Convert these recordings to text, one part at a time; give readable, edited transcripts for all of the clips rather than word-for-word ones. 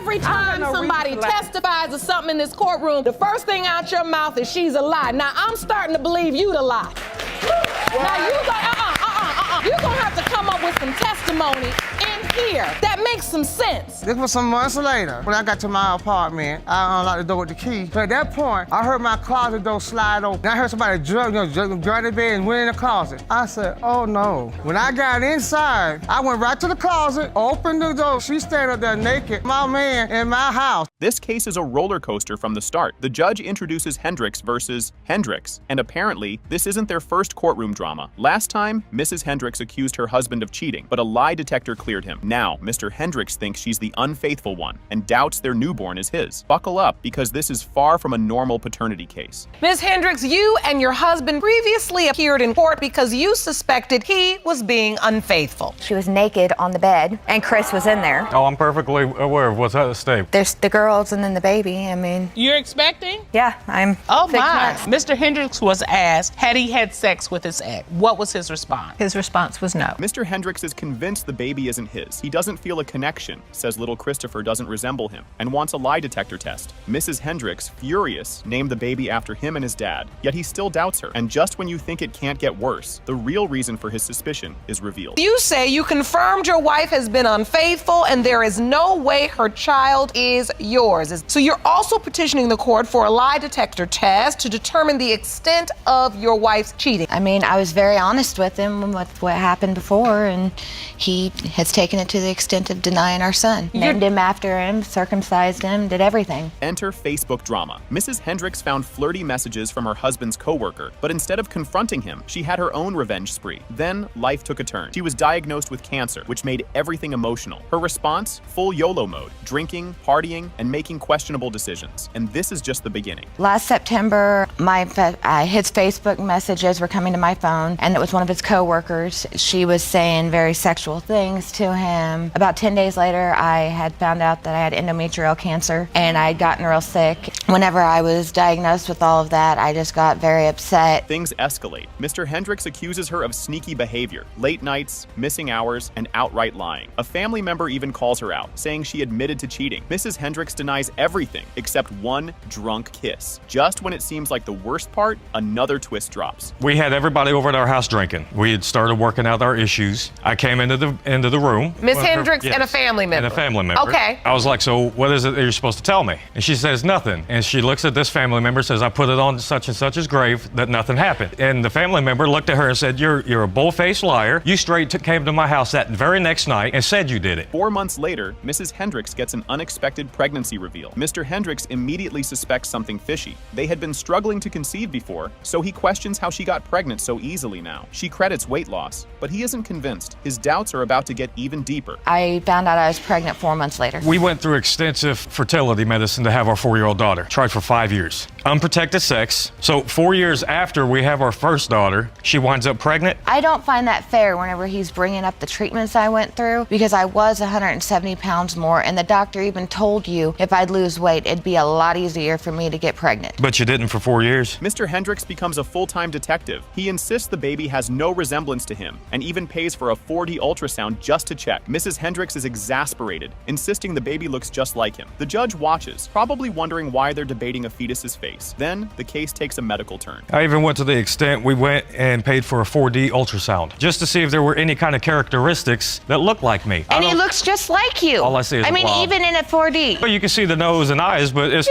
Every time somebody testifies of something in this courtroom, the first thing out your mouth is she's a lie. Now, I'm starting to believe you the lie. Now, you're gonna have to come up with some testimony in here that makes some sense. This was some months later. When I got to my apartment, I unlocked the door with the key. But at that point, I heard my closet door slide open. I heard somebody join the bed and went in the closet. I said, oh no. When I got inside, I went right to the closet, opened the door. She's standing up there naked. My man in my house. This case is a roller coaster from the start. The judge introduces Hendricks versus Hendricks, and apparently, this isn't their first courtroom drama. Last time, Mrs. Hendricks accused her husband of cheating, but a lie detector cleared him. Now, Mr. Hendricks thinks she's the unfaithful one and doubts their newborn is his. Buckle up, because this is far from a normal paternity case. Ms. Hendricks, you and your husband previously appeared in court because you suspected he was being unfaithful. She was naked on the bed, and Chris was in there. Oh, I'm perfectly aware of what's at stake. There's the girls and then the baby, I mean. You're expecting? Yeah, I'm Oh 6 my. months. Mr. Hendricks was asked, had he had sex with his ex? What was his response? His response was no. Mr. Hendricks is convinced the baby isn't his. He doesn't feel a connection, says little Christopher doesn't resemble him, and wants a lie detector test. Mrs. Hendricks, furious, named the baby after him and his dad, yet he still doubts her. And just when you think it can't get worse, the real reason for his suspicion is revealed. You say you confirmed your wife has been unfaithful and there is no way her child is yours. So you're also petitioning the court for a lie detector test to determine the extent of your wife's cheating. I mean, I was very honest with him with what happened before, and he has taken it to the extent of denying our son. Named him after him, circumcised him, did everything. Enter Facebook drama. Mrs. Hendricks found flirty messages from her husband's coworker, but instead of confronting him, she had her own revenge spree. Then life took a turn. She was diagnosed with cancer, which made everything emotional. Her response? Full YOLO mode, drinking, partying, and making questionable decisions. And this is just the beginning. Last September, his Facebook messages were coming to my phone, and it was one of his coworkers. She was saying very sexual things to him. About 10 days later, I had found out that I had endometrial cancer, and I had gotten real sick. Whenever I was diagnosed with all of that, I just got very upset. Things escalate. Mr. Hendricks accuses her of sneaky behavior, late nights, missing hours, and outright lying. A family member even calls her out, saying she admitted to cheating. Mrs. Hendricks denies everything except one drunk kiss. Just when it seems like the worst part, another twist drops. We had everybody over at our house drinking. We had started working out our issues. I came into the room. Ms. Hendricks and a family member. And a family member. Okay. I was like, so what is it that you're supposed to tell me? And she says nothing. And she looks at this family member, says, I put it on such and such's grave that nothing happened. And the family member looked at her and said, you're a bull-faced liar. You came to my house that very next night and said you did it. 4 months later, Mrs. Hendricks gets an unexpected pregnancy reveal. Mr. Hendricks immediately suspects something fishy. They had been struggling to conceive before, so he questions how she got pregnant so easily now. She credits weight loss, but he isn't convinced. His doubts are about to get even deeper. I found out I was pregnant 4 months later. We went through extensive fertility medicine to have our 4-year-old daughter. Tried for 5 years. Unprotected sex. So 4 years after we have our first daughter, she winds up pregnant. I don't find that fair whenever he's bringing up the treatments I went through, because I was 170 pounds more, and the doctor even told you if I'd lose weight, it'd be a lot easier for me to get pregnant. But you didn't for 4 years. Mr. Hendricks becomes a full-time detective. He insists the baby has no resemblance to him and even pays for a 4D ultrasound just to check. Mrs. Hendricks is exasperated, insisting the baby looks just like him. The judge watches, probably wondering why they're debating a fetus's face. Then, the case takes a medical turn. I even went to the extent we went and paid for a 4D ultrasound just to see if there were any kind of characteristics that looked like me. And he looks just like you. All I see is a blob. Even in a 4D. Well, you can see the nose and eyes, but it was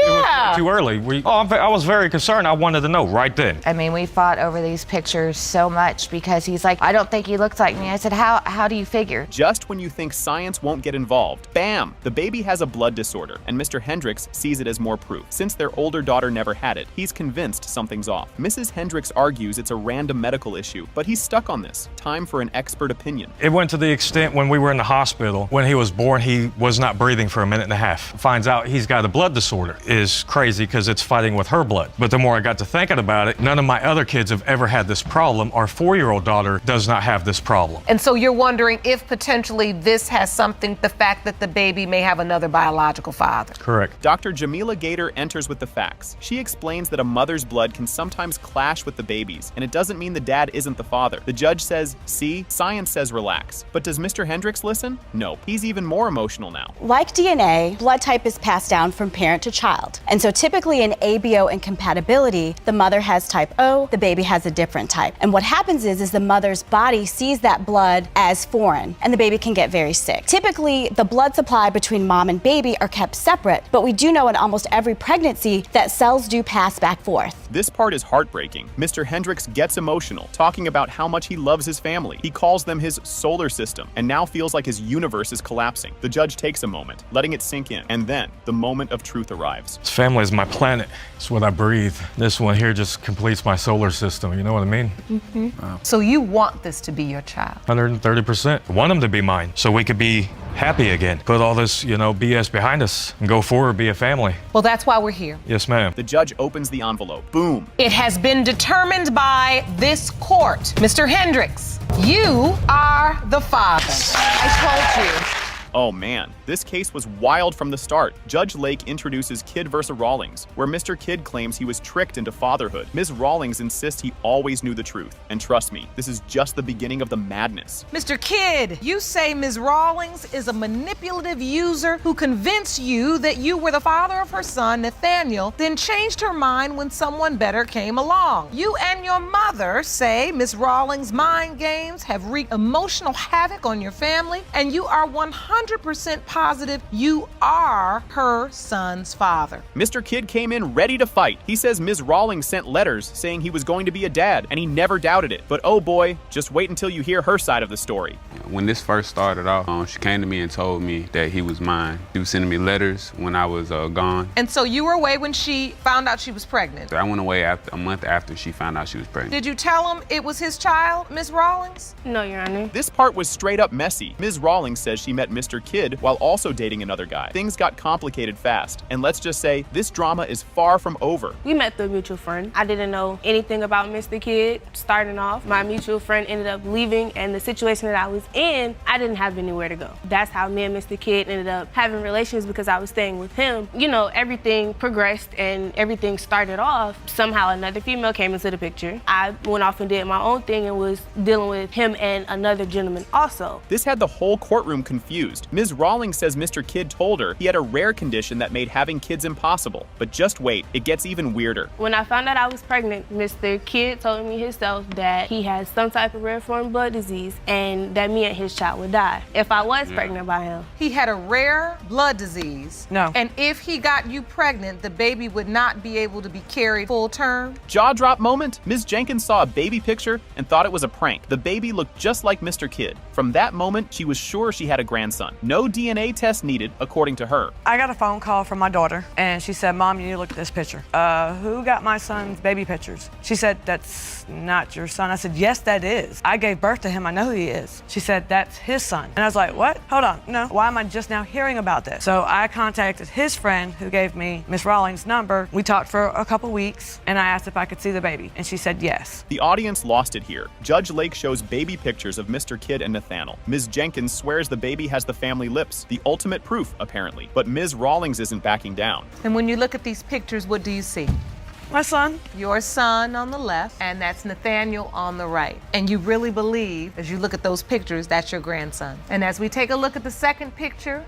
too early. I was very concerned. I wanted to know right then. I mean, we fought over these pictures so much because he's like, I don't think he looks like me. I said, how do you figure? Just when you think science won't get involved, bam! The baby has a blood disorder, and Mr. Hendricks sees it as more proof. Since their older daughter never had it, he's convinced something's off. Mrs. Hendricks argues it's a random medical issue, but he's stuck on this. Time for an expert opinion. It went to the extent when we were in the hospital, when he was born, he was not breathing for a minute and a half. Finds out he's got a blood disorder. Is crazy because it's fighting with her blood. But the more I got to thinking about it, none of my other kids have ever had this problem. Our 4-year-old daughter does not have this problem. And so you're wondering if potentially this has something, the fact that the baby may have another biological father. Correct. Dr. Jamila Gator enters with the facts. She explains that a mother's blood can sometimes clash with the baby's, and it doesn't mean the dad isn't the father. The judge says, see, science says relax. But does Mr. Hendricks listen? No, he's even more emotional now. Like DNA, blood type is passed down from parent to child. And so typically in ABO incompatibility, the mother has type O, the baby has a different type. And what happens is the mother's body sees that blood as foreign, and the baby can get very sick. Typically, the blood supply between mom and baby are kept separate, but we do know in almost every pregnancy that cells do pass back forth. This part is heartbreaking. Mr. Hendricks gets emotional, talking about how much he loves his family. He calls them his solar system, and now feels like his universe is collapsing. The judge takes a moment, letting it sink in, and then the moment of truth arrives. This family is my planet. It's what I breathe. This one here just completes my solar system, you know what I mean? Mm-hmm. So you want this to be your child? 130%. I want them to be mine, so we could be happy again. Put all this, BS behind us and go forward, be a family. Well, that's why we're here. Yes, ma'am. The judge opens the envelope. Boom. It has been determined by this court. Mr. Hendricks, you are the father. I told you. Oh man, this case was wild from the start. Judge Lake introduces Kidd versus Rawlings, where Mr. Kidd claims he was tricked into fatherhood. Ms. Rawlings insists he always knew the truth. And trust me, this is just the beginning of the madness. Mr. Kidd, you say Ms. Rawlings is a manipulative user who convinced you that you were the father of her son, Nathaniel, then changed her mind when someone better came along. You and your mother say Ms. Rawlings' mind games have wreaked emotional havoc on your family, and you are 100% positive you are her son's father. Mr. Kidd came in ready to fight. He says Ms. Rawlings sent letters saying he was going to be a dad, and he never doubted it. But oh boy, just wait until you hear her side of the story. When this first started off, she came to me and told me that he was mine. She was sending me letters when I was gone. And so you were away when she found out she was pregnant? I went away a month after she found out she was pregnant. Did you tell him it was his child, Ms. Rawlings? No, Your Honor. This part was straight up messy. Ms. Rawlings says she met Mr. Kidd while also dating another guy. Things got complicated fast, and let's just say this drama is far from over. We met through a mutual friend. I didn't know anything about Mr. Kidd. Starting off, my mutual friend ended up leaving, and the situation that I was in, I didn't have anywhere to go. That's how me and Mr. Kidd ended up having relations, because I was staying with him. Everything progressed and everything started off. Somehow another female came into the picture. I went off and did my own thing and was dealing with him and another gentleman also. This had the whole courtroom confused. Ms. Rawlings says Mr. Kidd told her he had a rare condition that made having kids impossible. But just wait, it gets even weirder. When I found out I was pregnant, Mr. Kidd told me himself that he has some type of rare form of blood disease and that me and his child would die if I was pregnant by him. He had a rare blood disease. No. And if he got you pregnant, the baby would not be able to be carried full term? Jaw drop moment. Ms. Jenkins saw a baby picture and thought it was a prank. The baby looked just like Mr. Kidd. From that moment, she was sure she had a grandson. No DNA test needed, according to her. I got a phone call from my daughter, and she said, Mom, you need to look at this picture. Who got my son's baby pictures? She said, that's not your son. I said, yes, that is. I gave birth to him. I know who he is. She said, that's his son. And I was like, what? Hold on. No. Why am I just now hearing about this? So I contacted his friend who gave me Miss Rawlings' number. We talked for a couple weeks, and I asked if I could see the baby, and she said yes. The audience lost it here. Judge Lake shows baby pictures of Mr. Kidd and Nathaniel. Ms. Jenkins swears the baby has the family lips, the ultimate proof, apparently. But Ms. Rawlings isn't backing down. And when you look at these pictures, what do you see? My son. Your son on the left, and that's Nathaniel on the right. And you really believe, as you look at those pictures, that's your grandson. And as we take a look at the second picture,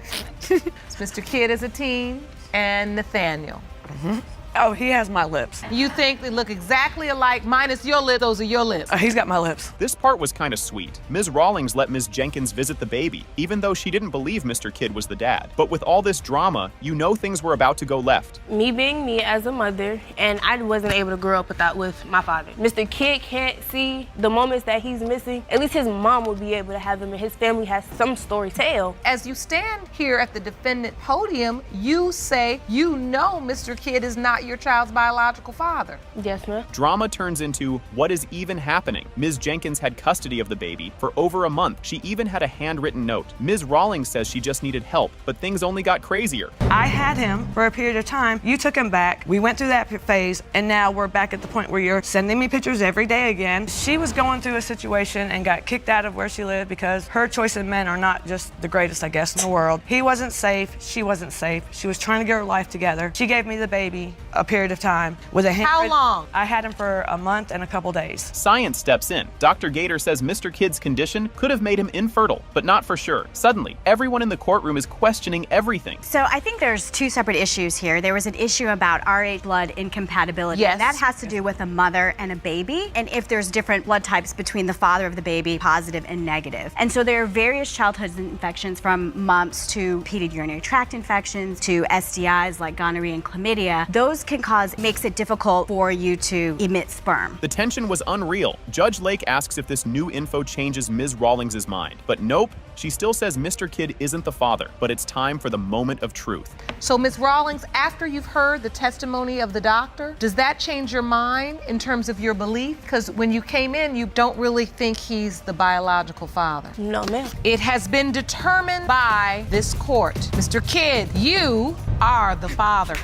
it's Mr. Kidd as a teen and Nathaniel. Mm-hmm. Oh, he has my lips. You think they look exactly alike, minus your lips, those are your lips. He's got my lips. This part was kind of sweet. Ms. Rawlings let Ms. Jenkins visit the baby, even though she didn't believe Mr. Kidd was the dad. But with all this drama, you know things were about to go left. Me being me as a mother, and I wasn't able to grow up with my father. Mr. Kidd can't see the moments that he's missing. At least his mom will be able to have him, and his family has some story to tell. As you stand here at the defendant podium, you say you know Mr. Kidd is not your child's biological father. Yes, ma'am. Drama turns into what is even happening. Ms. Jenkins had custody of the baby for over a month. She even had a handwritten note. Ms. Rawlings says she just needed help, but things only got crazier. I had him for a period of time. You took him back. We went through that phase, and now we're back at the point where you're sending me pictures every day again. She was going through a situation and got kicked out of where she lived because her choice of men are not just the greatest, I guess, in the world. He wasn't safe. She wasn't safe. She was trying to get her life together. She gave me the baby a period of time with a How long? I had him for a month and a couple days. Science steps in. Dr. Gator says Mr. Kidd's condition could have made him infertile, but not for sure. Suddenly, everyone in the courtroom is questioning everything. So I think there's two separate issues here. There was an issue about RH blood incompatibility. Yes. And that has to do with a mother and a baby, and if there's different blood types between the father of the baby, positive and negative. And so there are various childhood infections from mumps to repeated urinary tract infections to STIs like gonorrhea and chlamydia. Those can makes it difficult for you to emit sperm. The tension was unreal. Judge Lake asks if this new info changes Ms. Rawlings' mind. But nope, she still says Mr. Kidd isn't the father, but it's time for the moment of truth. So, Ms. Rawlings, after you've heard the testimony of the doctor, does that change your mind in terms of your belief? Because when you came in, you don't really think he's the biological father. No, ma'am. It has been determined by this court. Mr. Kidd, you are the father.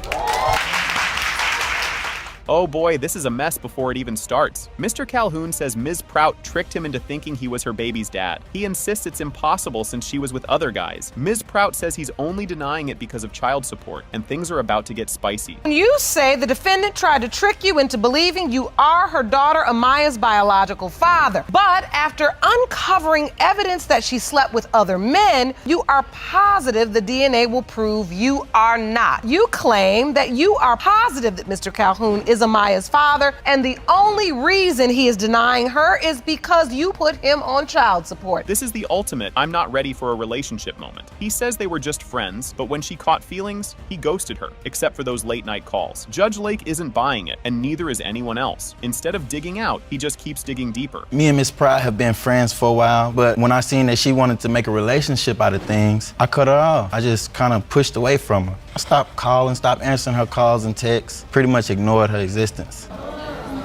Oh boy, this is a mess before it even starts. Mr. Calhoun says Ms. Prout tricked him into thinking he was her baby's dad. He insists it's impossible since she was with other guys. Ms. Prout says he's only denying it because of child support, and things are about to get spicy. You say the defendant tried to trick you into believing you are her daughter Amaya's biological father. But after uncovering evidence that she slept with other men, you are positive the DNA will prove you are not. You claim that you are positive that Mr. Calhoun is Amaya's father, and the only reason he is denying her is because you put him on child support. This is the ultimate I'm not ready for a relationship moment. He says they were just friends, but when she caught feelings, he ghosted her, except for those late night calls. Judge Lake isn't buying it, and neither is anyone else. Instead of digging out, he just keeps digging deeper. Me and Miss Prout have been friends for a while, but when I seen that she wanted to make a relationship out of things, I cut her off. I just kind of pushed away from her. I stopped calling, stopped answering her calls and texts, pretty much ignored her existence.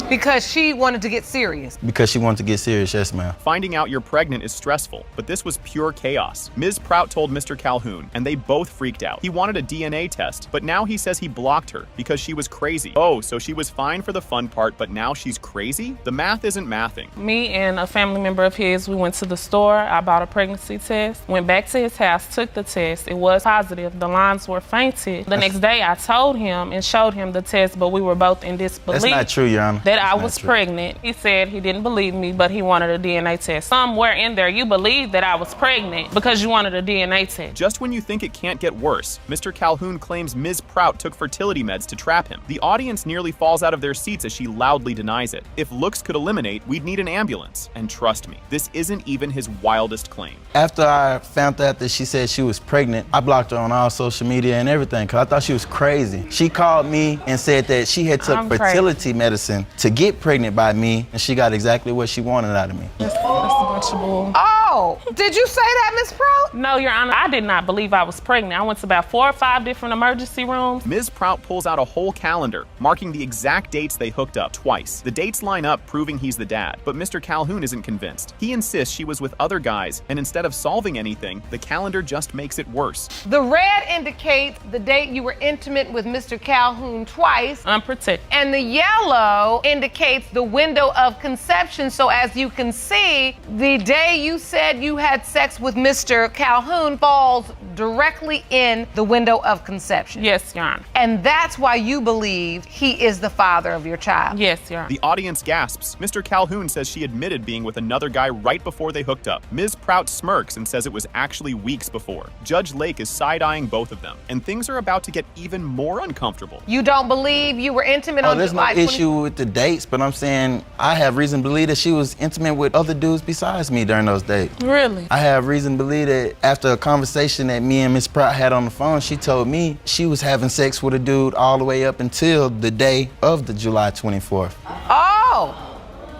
Because she wanted to get serious. Because she wanted to get serious, yes, ma'am. Finding out you're pregnant is stressful, but this was pure chaos. Ms. Prout told Mr. Calhoun, and they both freaked out. He wanted a DNA test, but now he says he blocked her because she was crazy. Oh, so she was fine for the fun part, but now she's crazy? The math isn't mathing. Me and a family member of his, we went to the store. I bought a pregnancy test, went back to his house, took the test. It was positive. The lines were fainted. The next day, I told him and showed him the test, but we were both in disbelief. That's not true, Your Honor. That I was pregnant. He said he didn't believe me, but he wanted a DNA test. Somewhere in there, you believed that I was pregnant because you wanted a DNA test. Just when you think it can't get worse, Mr. Calhoun claims Ms. Prout took fertility meds to trap him. The audience nearly falls out of their seats as she loudly denies it. If looks could eliminate, we'd need an ambulance. And trust me, this isn't even his wildest claim. After I found out that she said she was pregnant, I blocked her on all social media and everything because I thought she was crazy. She called me and said that she had took fertility medicine to get pregnant by me, and she got exactly what she wanted out of me. That's a bunch of bull. Oh, did you say that, Ms. Prout? No, Your Honor, I did not believe I was pregnant. I went to about 4 or 5 different emergency rooms. Ms. Prout pulls out a whole calendar, marking the exact dates they hooked up twice. The dates line up, proving he's the dad, but Mr. Calhoun isn't convinced. He insists she was with other guys, and instead of solving anything, the calendar just makes it worse. The red indicates the date you were intimate with Mr. Calhoun twice. Unprotected. And the yellow indicates the window of conception. So as you can see, the day you said you had sex with Mr. Calhoun falls directly in the window of conception. Yes, Your Honor. And that's why you believe he is the father of your child. Yes, Your Honor. The audience gasps. Mr. Calhoun says she admitted being with another guy right before they hooked up. Ms. Prout smirks and says it was actually weeks before. Judge Lake is side-eyeing both of them, and things are about to get even more uncomfortable. You don't believe you were intimate on there's July no issue with the dates, but I'm saying I have reason to believe that she was intimate with other dudes besides me during those dates. Really? I have reason to believe that after a conversation that me and Miss Prout had on the phone, she told me she was having sex with a dude all the way up until the day of the July 24th. Oh!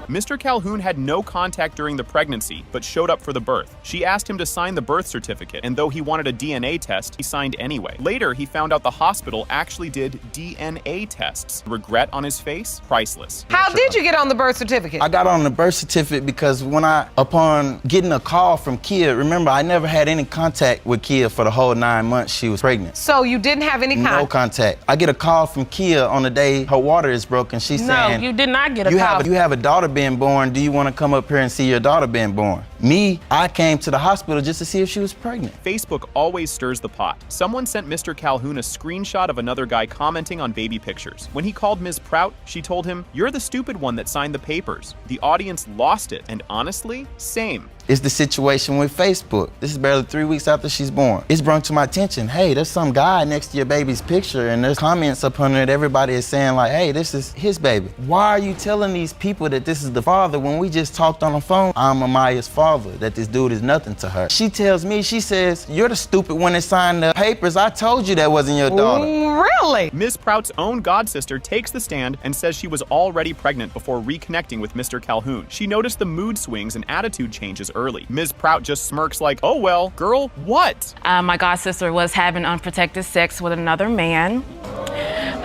Mr. Calhoun had no contact during the pregnancy, but showed up for the birth. She asked him to sign the birth certificate, and though he wanted a DNA test, he signed anyway. Later, he found out the hospital actually did DNA tests. Regret on his face? Priceless. How did you get on the birth certificate? I got on the birth certificate because upon getting a call from Kia, remember, I never had any contact with Kia for the whole 9 months she was pregnant. So you didn't have any contact? No contact. I get a call from Kia on the day her water is broken. She's saying, no, you did not get a call. You have a daughter being born. Do you want to come up here and see your daughter being born? Me, I came to the hospital just to see if she was pregnant. Facebook always stirs the pot. Someone sent Mr. Calhoun a screenshot of another guy commenting on baby pictures. When he called Ms. Prout, she told him, "You're the stupid one that signed the papers." The audience lost it, and honestly, same. It's the situation with Facebook. This is barely 3 weeks after she's born. It's brought to my attention, hey, there's some guy next to your baby's picture and there's comments up under it. Everybody is saying like, hey, this is his baby. Why are you telling these people that this is the father when we just talked on the phone? I'm Amaya's father, that this dude is nothing to her. She tells me, she says, you're the stupid one that signed the papers. I told you that wasn't your daughter. Really? Ms. Prout's own godsister takes the stand and says she was already pregnant before reconnecting with Mr. Calhoun. She noticed the mood swings and attitude changes early. Ms. Prout just smirks like, oh well, girl, what? My godsister was having unprotected sex with another man.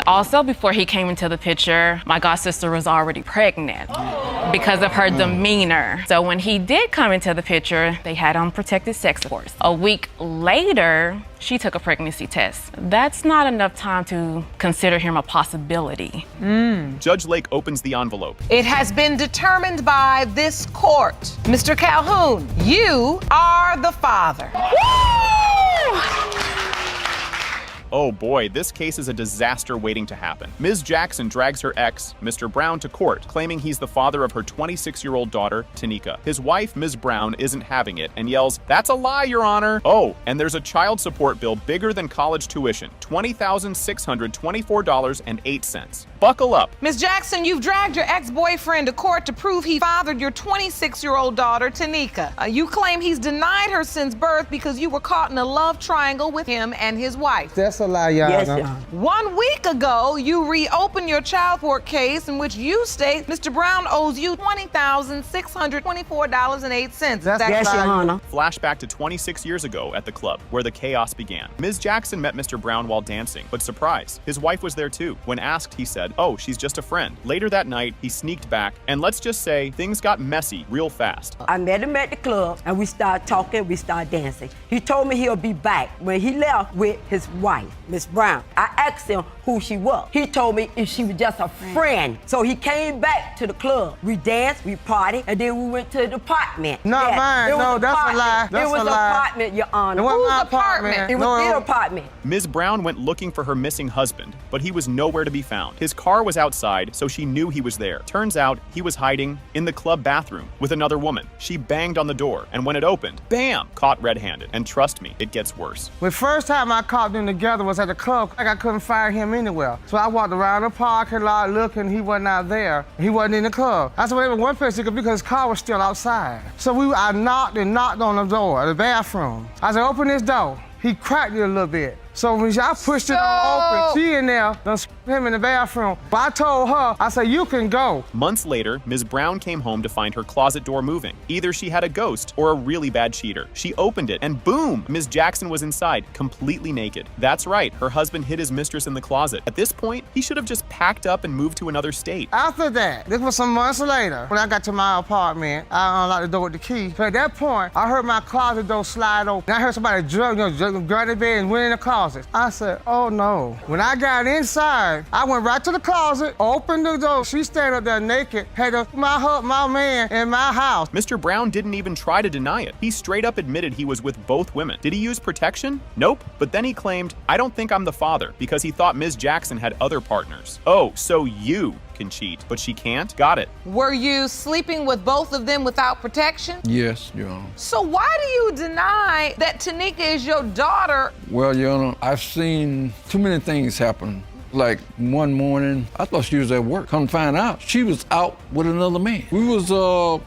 Also, before he came into the picture, my godsister was already pregnant because of her demeanor. So when he did come into the picture, they had unprotected sex, of course. A week later, she took a pregnancy test. That's not enough time to consider him a possibility. Judge Lake opens the envelope. It has been determined by this court. Mr. Calhoun, you are the father. Oh boy, this case is a disaster waiting to happen. Ms. Jackson drags her ex, Mr. Brown, to court, claiming he's the father of her 26-year-old daughter, Tanika. His wife, Ms. Brown, isn't having it and yells, "That's a lie, Your Honor!" Oh, and there's a child support bill bigger than college tuition, $20,624.08. Buckle up. Ms. Jackson, you've dragged your ex-boyfriend to court to prove he fathered your 26-year-old daughter, Tanika. You claim he's denied her since birth because you were caught in a love triangle with him and his wife. That's a lie, Your Yes, Honor. Your Honor. 1 week ago, you reopened your child support case in which you state Mr. Brown owes you $20,624.08. That's Yes, Your Honor. Flashback to 26 years ago at the club, where the chaos began. Ms. Jackson met Mr. Brown while dancing, but surprise, his wife was there too. When asked, he said, "Oh, she's just a friend." Later that night, he sneaked back, and let's just say, things got messy real fast. I met him at the club and we started talking, we started dancing. He told me he'll be back. When he left with his wife, Miss Brown, I asked him who she was. He told me if she was just a friend. So he came back to the club. We danced, we partied, and then we went to the apartment. Not mine. it was No, that's a apartment. lie. That's it was a lie. apartment, Your Honor. It wasn't my Whose apartment? apartment. It was No, their apartment. Ms. Brown went looking for her missing husband, but he was nowhere to be found. His car was outside, so she knew he was there. Turns out, he was hiding in the club bathroom with another woman. She banged on the door, and when it opened, bam, caught red-handed. And trust me, it gets worse. The first time I caught them together was at the club. Like I couldn't find him anywhere. So I walked around the parking lot looking, he wasn't out there. He wasn't in the club. I said, well, there was one place he could be because his car was still outside. So I knocked on the door, the bathroom. I said, open this door. He cracked it a little bit. So when I pushed it open, she in there, done him in the bathroom. But I told her, I said, you can go. Months later, Ms. Brown came home to find her closet door moving. Either she had a ghost or a really bad cheater. She opened it and boom, Ms. Jackson was inside, completely naked. That's right, her husband hid his mistress in the closet. At this point, he should have just packed up and moved to another state. After that, this was some months later, when I got to my apartment, I unlocked the door with the key. So at that point, I heard my closet door slide open. I heard somebody grab the bed and went in the closet. I said, oh no. When I got inside, I went right to the closet, opened the door. She standing up there naked, had my man in my house. Mr. Brown didn't even try to deny it. He straight up admitted he was with both women. Did he use protection? Nope. But then he claimed, I don't think I'm the father, because he thought Ms. Jackson had other partners. Oh, so you can cheat, but she can't? Got it. Were you sleeping with both of them without protection? Yes, Your Honor. So why do you deny that Tanika is your daughter? Well, Your Honor, I've seen too many things happen. Like one morning, I thought she was at work. Come find out, she was out with another man. We was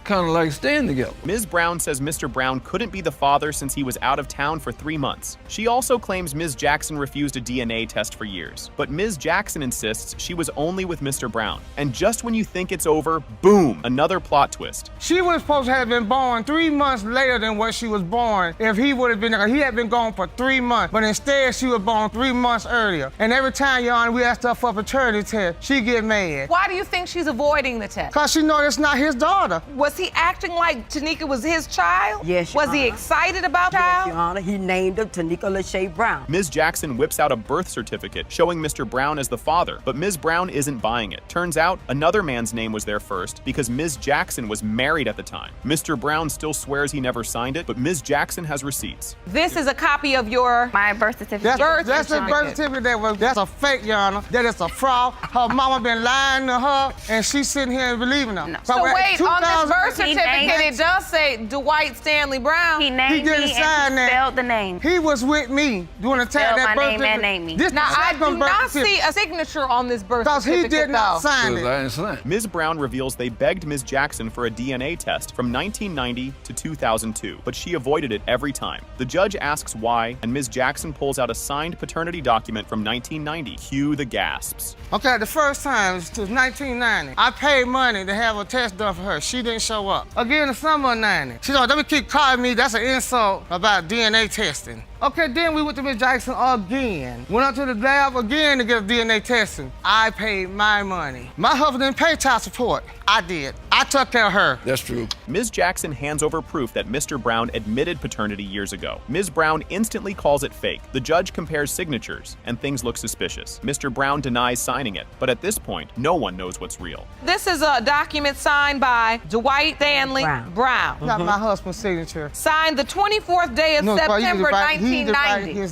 kind of like staying together. Ms. Brown says Mr. Brown couldn't be the father since he was out of town for 3 months. She also claims Ms. Jackson refused a DNA test for years. But Ms. Jackson insists she was only with Mr. Brown. And just when you think it's over, boom, another plot twist. She was supposed to have been born 3 months later than what she was born if he would have been there. He had been gone for 3 months, but instead she was born 3 months earlier. And every time, Your Honor, we asked her for a paternity test, she get mad. Why do you think she's avoiding the test? Cause she know that's not his daughter. Was he acting like Tanika was his child? Yes, Your Was he Honor. excited about Yes, Your child? Honor. He named her Tanika Lachey Brown. Ms. Jackson whips out a birth certificate showing Mr. Brown as the father, but Ms. Brown isn't buying it. Turns out another man's name was there first because Ms. Jackson was married at the time. Mr. Brown still swears he never signed it, but Ms. Jackson has receipts. This is a copy of your My birth certificate. That's the birth certificate that's a fake, Your Honor. That is a fraud. Her mama been lying to her, and she's sitting here and believing her. So wait, on this birth He certificate, named- it does say Dwight Stanley Brown. He named didn't me sign and he that. spelled the name. He was with me during the time spelled that my birth name and certificate. named me. This Now, the I second do birth not certificate. see a signature on this birth Because he certificate, did not though. sign Because it. I ain't signed. Ms. Brown reveals they begged Ms. Jackson for a DNA test from 1990 to 2002, but she avoided it every time. The judge asks why, and Ms. Jackson pulls out a signed paternity document from 1990. Cue the gasps. Okay, the first time, it was 1990. I paid money to have a test done for her. She didn't show up. Again, the summer of 90. She said, "Don't keep calling me. That's an insult about DNA testing." Okay, then we went to Ms. Jackson again. Went up to the lab again to get a DNA testing. I paid my money. My husband didn't pay child support. I did. I took care of her. That's true. Ms. Jackson hands over proof that Mr. Brown admitted paternity years ago. Ms. Brown instantly calls it fake. The judge compares signatures, and things look suspicious. Mr. Brown denies signing it, but at this point, no one knows what's real. This is a document signed by Dwight Stanley Brown. Not my husband's signature. Signed the 24th day of September, 1990.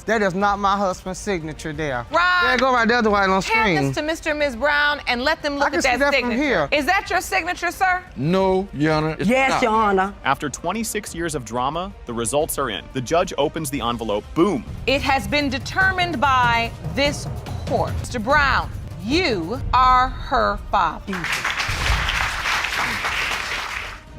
That is not my husband's signature there. Ron, There go right there, Dwight, on hand screen. this to Mr. and Ms. Brown and let them I look can at see that that from signature. here. Is that your signature, sir? No, Your Honor. It's Yes, not. Your Honor. After 26 years of drama, the results are in. The judge opens the envelope, boom. It has been determined by this court. Mr. Brown, you are her father.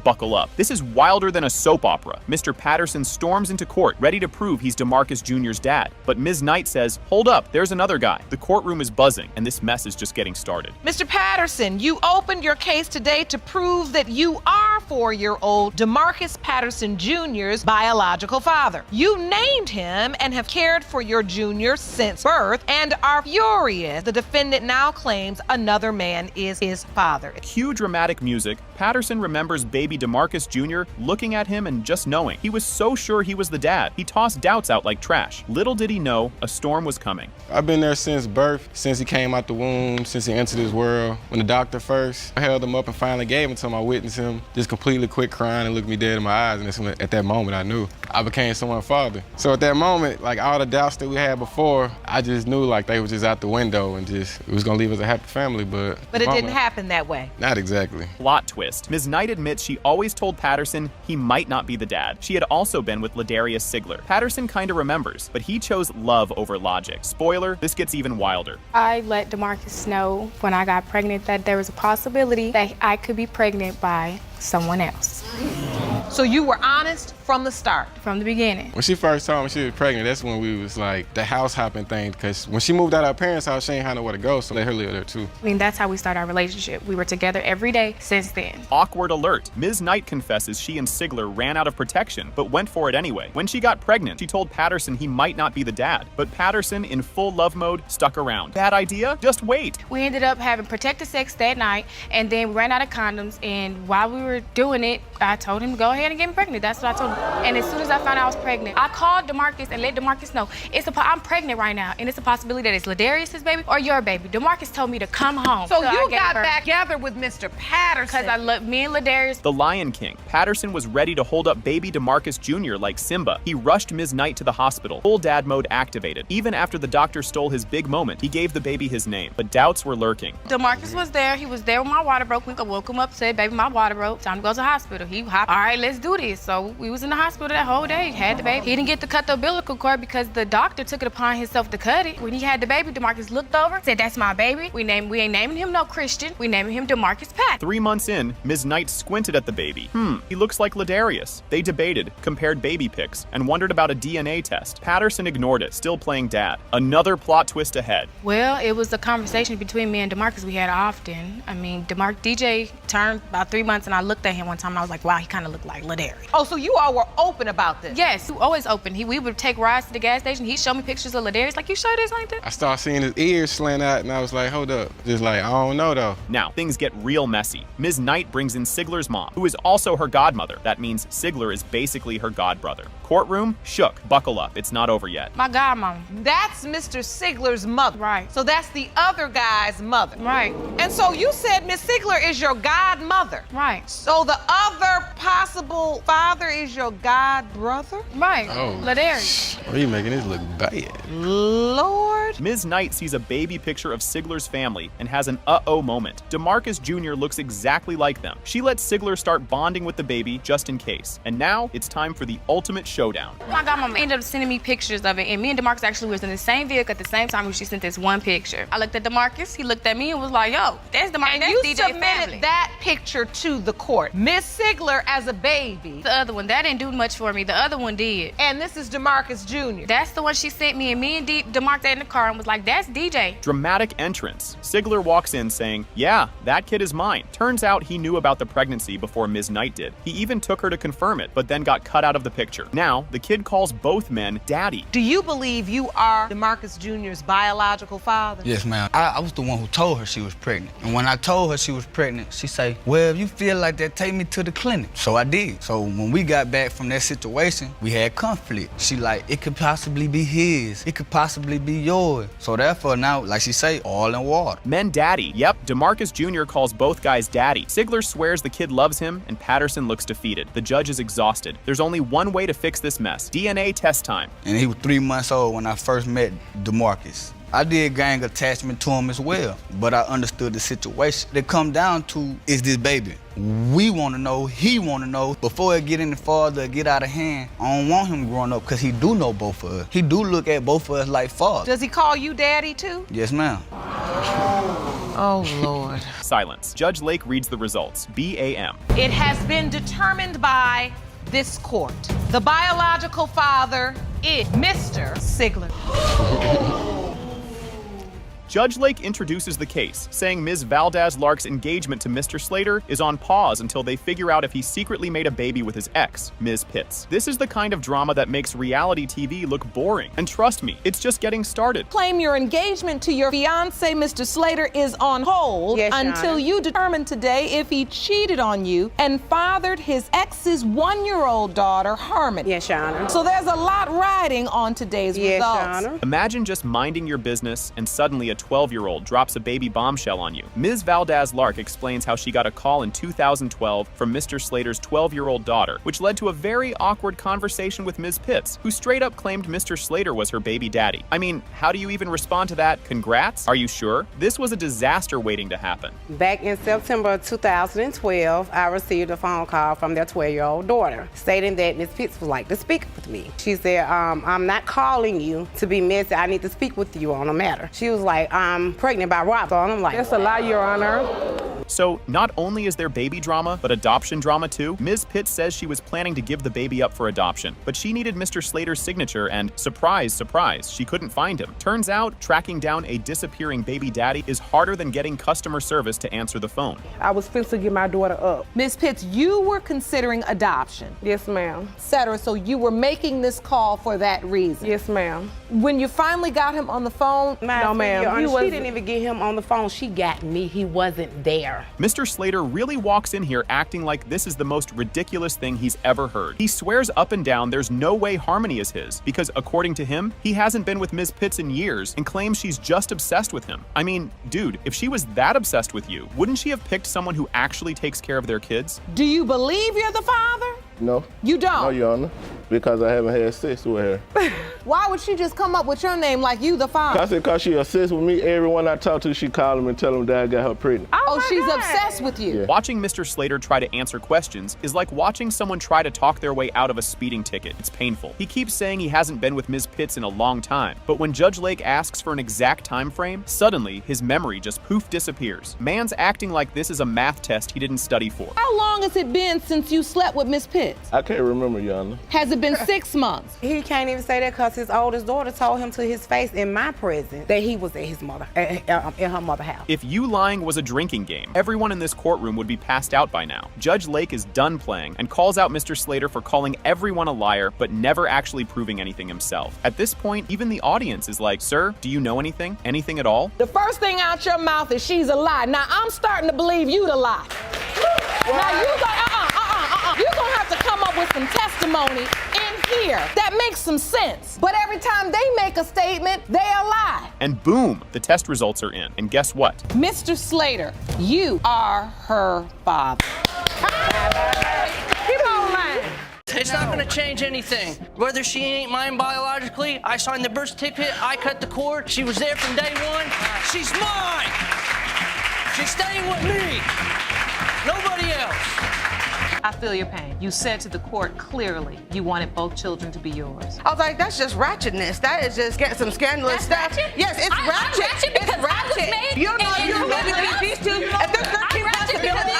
Buckle up. This is wilder than a soap opera. Mr. Patterson storms into court, ready to prove he's DeMarcus Jr.'s dad. But Ms. Knight says, hold up, there's another guy. The courtroom is buzzing, and this mess is just getting started. Mr. Patterson, you opened your case today to prove that you are 4-year-old DeMarcus Patterson Jr.'s biological father. You named him and have cared for your junior since birth and are furious the defendant now claims another man is his father. Cue dramatic music. Patterson remembers baby DeMarcus Jr. looking at him and just knowing. He was so sure he was the dad. He tossed doubts out like trash. Little did he know, a storm was coming. I've been there since birth, since he came out the womb, since he entered this world. When the doctor first held him up and finally gave him to him, I witnessed him just completely quit crying and looked me dead in my eyes. And at that moment, I knew I became someone's father. So at that moment, like all the doubts that we had before, I just knew like they were just out the window and just, it was gonna leave us a happy family, but But it didn't happen that way. Not exactly. Plot twist. Ms. Knight admits she always told Patterson he might not be the dad. She had also been with Ladarius Sigler. Patterson kinda remembers, but he chose love over logic. Spoiler, this gets even wilder. I let DeMarcus know when I got pregnant that there was a possibility that I could be pregnant by someone else. So you were honest from the start? From the beginning. When she first told me she was pregnant, that's when we was like the house hopping thing, because when she moved out of her parents' house, she ain't had nowhere to go, so let her live there too. I mean, that's how we started our relationship. We were together every day since then. Awkward alert. Ms. Knight confesses she and Sigler ran out of protection, but went for it anyway. When she got pregnant, she told Patterson he might not be the dad, but Patterson, in full love mode, stuck around. Bad idea? Just wait. We ended up having protected sex that night, and then we ran out of condoms, and while we were doing it, I told him to go ahead and get me pregnant. That's what I told him. And as soon as I found out I was pregnant, I called DeMarcus and let DeMarcus know, I'm pregnant right now, and it's a possibility that it's Ladarius' baby or your baby. DeMarcus told me to come home. So you I got back together with Mr. Patterson. Because I love me and Ladarius. The Lion King. Patterson was ready to hold up baby DeMarcus Jr. like Simba. He rushed Ms. Knight to the hospital. Full dad mode activated. Even after the doctor stole his big moment, he gave the baby his name. But doubts were lurking. DeMarcus was there. He was there when my water broke. We woke him up, said, baby, my water broke. Time to go to the hospital. He hopped, all right, let's do this. So we was in the hospital that whole day, had the baby. He didn't get to cut the umbilical cord because the doctor took it upon himself to cut it. When he had the baby, DeMarcus looked over, said, that's my baby. We ain't naming him no Christian. We naming him DeMarcus Pat. 3 months in, Ms. Knight squinted at the baby. He looks like Ladarius. They debated, compared baby pics, and wondered about a DNA test. Patterson ignored it, still playing dad. Another plot twist ahead. Well, it was a conversation between me and DeMarcus we had often. I mean, DJ turned about 3 months, and I looked at him one time, and I was like, wow, he kind of looked like like Ladary. Oh, so you all were open about this? Yes, always open. We would take rides to the gas station. He'd show me pictures of Ladarius. Like, you sure this like that? I started seeing his ears slant out, and I was like, hold up. Just like, I don't know, though. Now, things get real messy. Ms. Knight brings in Sigler's mom, who is also her godmother. That means Sigler is basically her godbrother. Courtroom shook. Buckle up. It's not over yet. My godmama. That's Mr. Sigler's mother. Right. So that's the other guy's mother. Right. And so you said Miss Sigler is your godmother. Right. So the other possible father is your godbrother? Right. Oh. Ladarius. Oh, you making this look bad. Lord. Ms. Knight sees a baby picture of Sigler's family and has an uh-oh moment. DeMarcus Jr. looks exactly like them. She lets Sigler start bonding with the baby just in case. And now it's time for the ultimate showdown. My godmama ended up sending me pictures of it, and me and DeMarcus actually was in the same vehicle at the same time when she sent this one picture. I looked at DeMarcus, he looked at me and was like, yo, that's DeMarcus, And that's you DJ submitted family. that picture to the court. Miss Sigler as a baby. The other one, that didn't do much for me. The other one did. And this is DeMarcus Jr. That's the one she sent me, and me and DeMarcus in the car and was like, that's DJ. Dramatic entrance. Sigler walks in saying, yeah, that kid is mine. Turns out he knew about the pregnancy before Ms. Knight did. He even took her to confirm it, but then got cut out of the picture. Now, the kid calls both men daddy. Do you believe you are DeMarcus Jr.'s biological father? Yes, ma'am. I was the one who told her she was pregnant. And when I told her she was pregnant, she say, well, if you feel like that, take me to the clinic. So I did. So when we got back from that situation, we had conflict. She like, it could possibly be his. It could possibly be yours. So therefore now, like she say, all in water. Men daddy. Yep, DeMarcus Jr. calls both guys daddy. Sigler swears the kid loves him, and Patterson looks defeated. The judge is exhausted. There's only one way to fix this mess. DNA test time. And he was 3 months old when I first met DeMarcus. I did gang attachment to him as well, but I understood the situation. They come down to, is this baby? We want to know, he want to know. Before it get any farther, get out of hand, I don't want him growing up because he do know both of us. He do look at both of us like fathers. Does he call you daddy too? Yes, ma'am. Oh, Lord. Silence. Judge Lake reads the results. BAM. It has been determined by this court. The biological father is Mr. Sigler. Judge Lake introduces the case, saying Ms. Valdez-Lark's engagement to Mr. Slater is on pause until they figure out if he secretly made a baby with his ex, Ms. Pitts. This is the kind of drama that makes reality TV look boring. And trust me, it's just getting started. Claim your engagement to your fiancé, Mr. Slater, is on hold until you determine today if he cheated on you and fathered his ex's 1-year-old daughter, Harmony. Yes, Your Honor. So there's a lot riding on today's results. Your Honor. Imagine just minding your business and suddenly a 12-year-old drops a baby bombshell on you. Ms. Valdez-Lark explains how she got a call in 2012 from Mr. Slater's 12-year-old daughter, which led to a very awkward conversation with Ms. Pitts, who straight up claimed Mr. Slater was her baby daddy. I mean, how do you even respond to that? Congrats? Are you sure? This was a disaster waiting to happen. Back in September 2012, I received a phone call from their 12-year-old daughter stating that Ms. Pitts would like to speak with me. She said, I'm not calling you to be messy. I need to speak with you on a matter. She was like, I'm pregnant by Rob. So I'm like, that's a lie, Your Honor. So, not only is there baby drama, but adoption drama too. Ms. Pitts says she was planning to give the baby up for adoption, but she needed Mr. Slater's signature and, surprise, surprise, she couldn't find him. Turns out, tracking down a disappearing baby daddy is harder than getting customer service to answer the phone. I was supposed to get my daughter up. Ms. Pitts, you were considering adoption. Yes, ma'am. Etc. So you were making this call for that reason. Yes, ma'am. When you finally got him on the phone, no, ma'am. She didn't even get him on the phone. She got me. He wasn't there. Mr. Slater really walks in here acting like this is the most ridiculous thing he's ever heard. He swears up and down there's no way Harmony is his, because according to him, he hasn't been with Ms. Pitts in years and claims she's just obsessed with him. I mean, dude, if she was that obsessed with you, wouldn't she have picked someone who actually takes care of their kids? Do you believe you're the father? No. You don't? No, Your Honor, because I haven't had sex with her. Why would she just come up with your name like you the father? I said because she obsessed with me. Everyone I talk to, she call him and tell him that I got her pregnant. Oh, she's obsessed with you. Yeah. Watching Mr. Slater try to answer questions is like watching someone try to talk their way out of a speeding ticket. It's painful. He keeps saying he hasn't been with Ms. Pitts in a long time, but when Judge Lake asks for an exact time frame, suddenly his memory just poof disappears. Man's acting like this is a math test he didn't study for. How long has it been since you slept with Ms. Pitts? I can't remember, Your Honor. Has it been 6 months? He can't even say that because his oldest daughter told him to his face in my presence that he was at his mother, in her mother's house. If you lying was a drinking game, everyone in this courtroom would be passed out by now. Judge Lake is done playing and calls out Mr. Slater for calling everyone a liar but never actually proving anything himself. At this point, even the audience is like, sir, do you know anything? Anything at all? The first thing out your mouth is she's a lie. Now I'm starting to believe you the lie. Now you're gonna have to come up with some testimony in here that makes some sense. But every time they make a statement, they a lie. And boom, the test results are in. And guess what? Mr. Slater, you are her father. Keep on lying. It's not gonna change anything. Whether she ain't mine biologically, I signed the birth certificate, I cut the cord, she was there from day one. She's mine! She's staying with me, nobody else. I feel your pain. You said to the court clearly you wanted both children to be yours. I was like, that's just ratchetness. That is just getting some scandalous stuff. Ratchet? Yes, it's I'm ratchet. ratchet because I was made You know, in you're the ready to house. be these two. If there's 13 possibilities,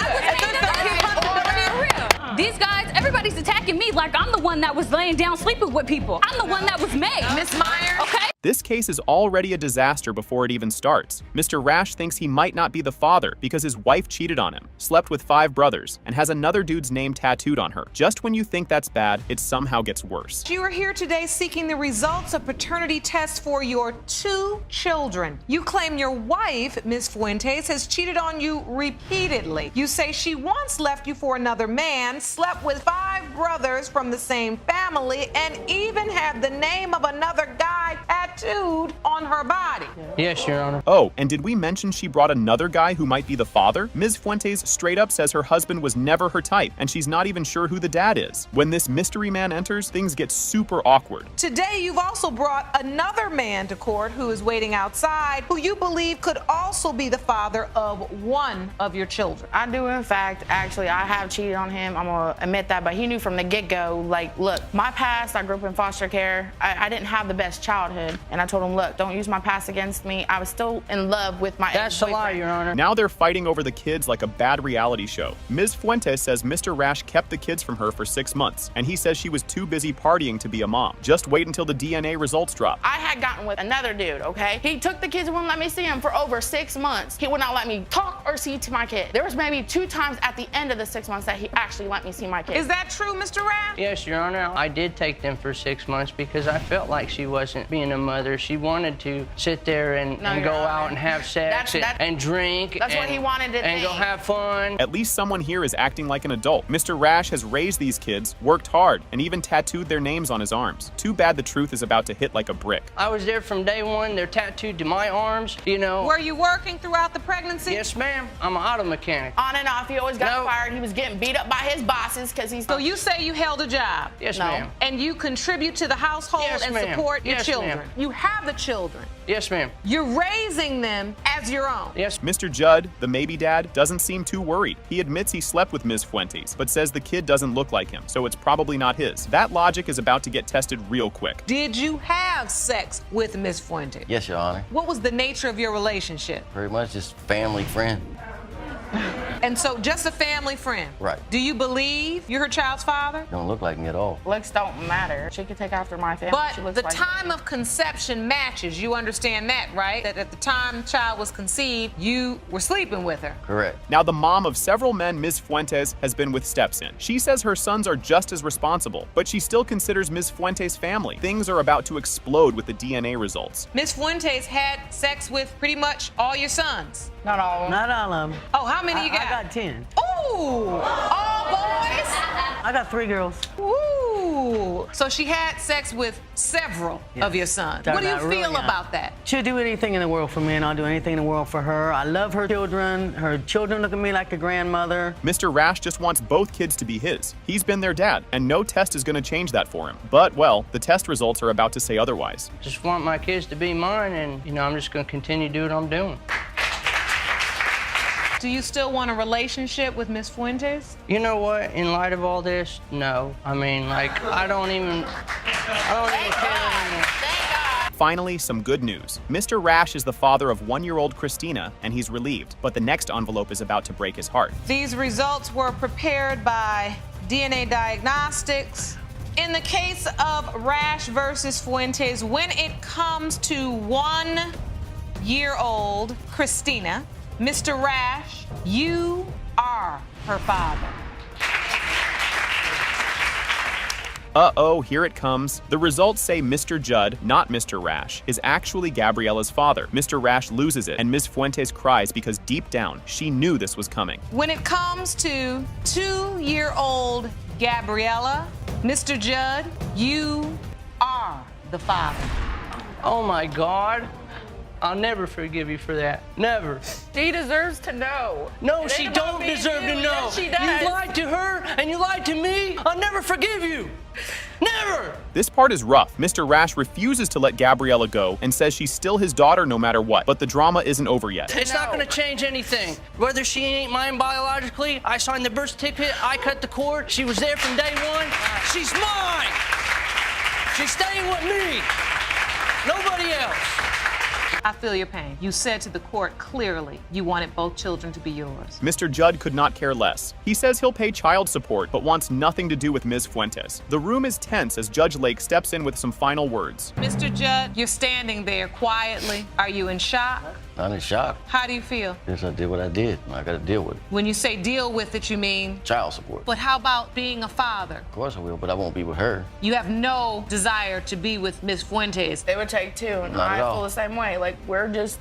These guys, everybody's attacking me like I'm the one that was laying down sleeping with people. I'm the one that was made. Miss Myers. Okay? This case is already a disaster before it even starts. Mr. Rash thinks he might not be the father because his wife cheated on him, slept with 5 brothers, and has another dude's name tattooed on her. Just when you think that's bad, it somehow gets worse. You are here today seeking the results of paternity tests for your 2 children. You claim your wife, Ms. Fuentes, has cheated on you repeatedly. You say she once left you for another man, slept with 5 brothers from the same family, and even had the name of another guy tattooed on her body. Yes, Your Honor. Oh, and did we mention she brought another guy who might be the father? Ms. Fuentes straight up says her husband was never her type, and she's not even sure who the dad is. When this mystery man enters, things get super awkward. Today, you've also brought another man to court who is waiting outside, who you believe could also be the father of one of your children. I do, in fact, actually, I have cheated on him. I'm gonna admit that, but he knew from the get-go, like, look, my past, I grew up in foster care. I didn't have the best childhood, and I told him, look, don't use my past against me. I was still in love with my That's a lie, Your Honor. Now they're fighting over the kids like a bad reality show. Ms. Fuentes says Mr. Rash kept the kids from her for 6 months, and he says she was too busy partying to be a mom. Just wait until the DNA results drop. I had gotten with another dude, okay? He took the kids and wouldn't let me see him for over 6 months. He would not let me talk or see to my kid. There was maybe 2 times at the end of the 6 months that he actually let me see my kid. Is that true, Mr. Rash? Yes, Your Honor. I did take them for 6 months because I felt like she wasn't being a mother. She wanted to sit there and go out and have sex and drink. That's what he wanted to and think. go have fun. At least someone here is acting like an adult. Mr. Rash has raised these kids, worked hard, and even tattooed their names on his arms. Too bad the truth is about to hit like a brick. I was there from day one. They're tattooed to my arms, you know. Were you working throughout the pregnancy? Yes, ma'am. I'm an auto mechanic. On and off, he always got fired. He was getting beat up by his bosses because he's... So you say you held a job? Yes, ma'am. And you contribute to the household and support your children? Ma'am. You have the children? Yes, ma'am. You're raising them as your own? Yes. Mr. Judd, the maybe dad, doesn't seem too worried. He admits he slept with Ms. Fuentes, but says the kid doesn't look like him, so it's probably not his. That logic is about to get tested real quick. Did you have sex with Ms. Fuentes? Yes, Your Honor. What was the nature of your relationship? Pretty much just family friend. And so just a family friend? Right. Do you believe you're her child's father? Don't look like me at all. Looks don't matter. She could take after my family. She But looks the like time of conception matches. You understand that, right? That at the time the child was conceived, you were sleeping with her. Correct. Now, the mom of several men Ms. Fuentes has been with steps in. She says her sons are just as responsible, but she still considers Ms. Fuentes family. Things are about to explode with the DNA results. Ms. Fuentes had sex with pretty much all your sons. Not all of them. Not all of them. Oh, how many you got? I got 10. Ooh, all boys? I got 3 girls. Ooh. So she had sex with several of your sons. What do you feel about that? She'll do anything in the world for me, and I'll do anything in the world for her. I love her children. Her children look at me like a grandmother. Mr. Rash just wants both kids to be his. He's been their dad, and no test is going to change that for him. But, well, the test results are about to say otherwise. Just want my kids to be mine, and, you know, I'm just going to continue to do what I'm doing. Do you still want a relationship with Ms. Fuentes? You know what? In light of all this, no. I mean, like, I don't even care anymore. Finally, some good news. Mr. Rash is the father of 1-year-old Christina, and he's relieved. But the next envelope is about to break his heart. These results were prepared by DNA Diagnostics, In the case of Rash versus Fuentes, when it comes to 1-year-old Christina, Mr. Rash, you are her father. Uh-oh, here it comes. The results say Mr. Judd, not Mr. Rash, is actually Gabriella's father. Mr. Rash loses it, and Ms. Fuentes cries because deep down, she knew this was coming. When it comes to 2-year-old Gabriella, Mr. Judd, you are the father. Oh my God. I'll never forgive you for that. Never. She deserves to know. No, she don't deserve to know. Yes, she does. You lied to her and you lied to me. I'll never forgive you. Never! This part is rough. Mr. Rash refuses to let Gabriella go and says she's still his daughter no matter what, but the drama isn't over yet. It's not gonna change anything. Whether she ain't mine biologically, I signed the birth certificate, I cut the cord, she was there from day one. She's mine! She's staying with me. Nobody else. I feel your pain. You said to the court clearly you wanted both children to be yours. Mr. Judd could not care less. He says he'll pay child support, but wants nothing to do with Ms. Fuentes. The room is tense as Judge Lake steps in with some final words. Mr. Judd, you're standing there quietly. Are you in shock? Not in shock. How do you feel? Yes, I did what I did. I gotta deal with it. When you say deal with it, you mean? Child support. But how about being a father? Of course I will, but I won't be with her. You have no desire to be with Ms. Fuentes. It would take two, and Not at I all. feel the same way. Like, we're just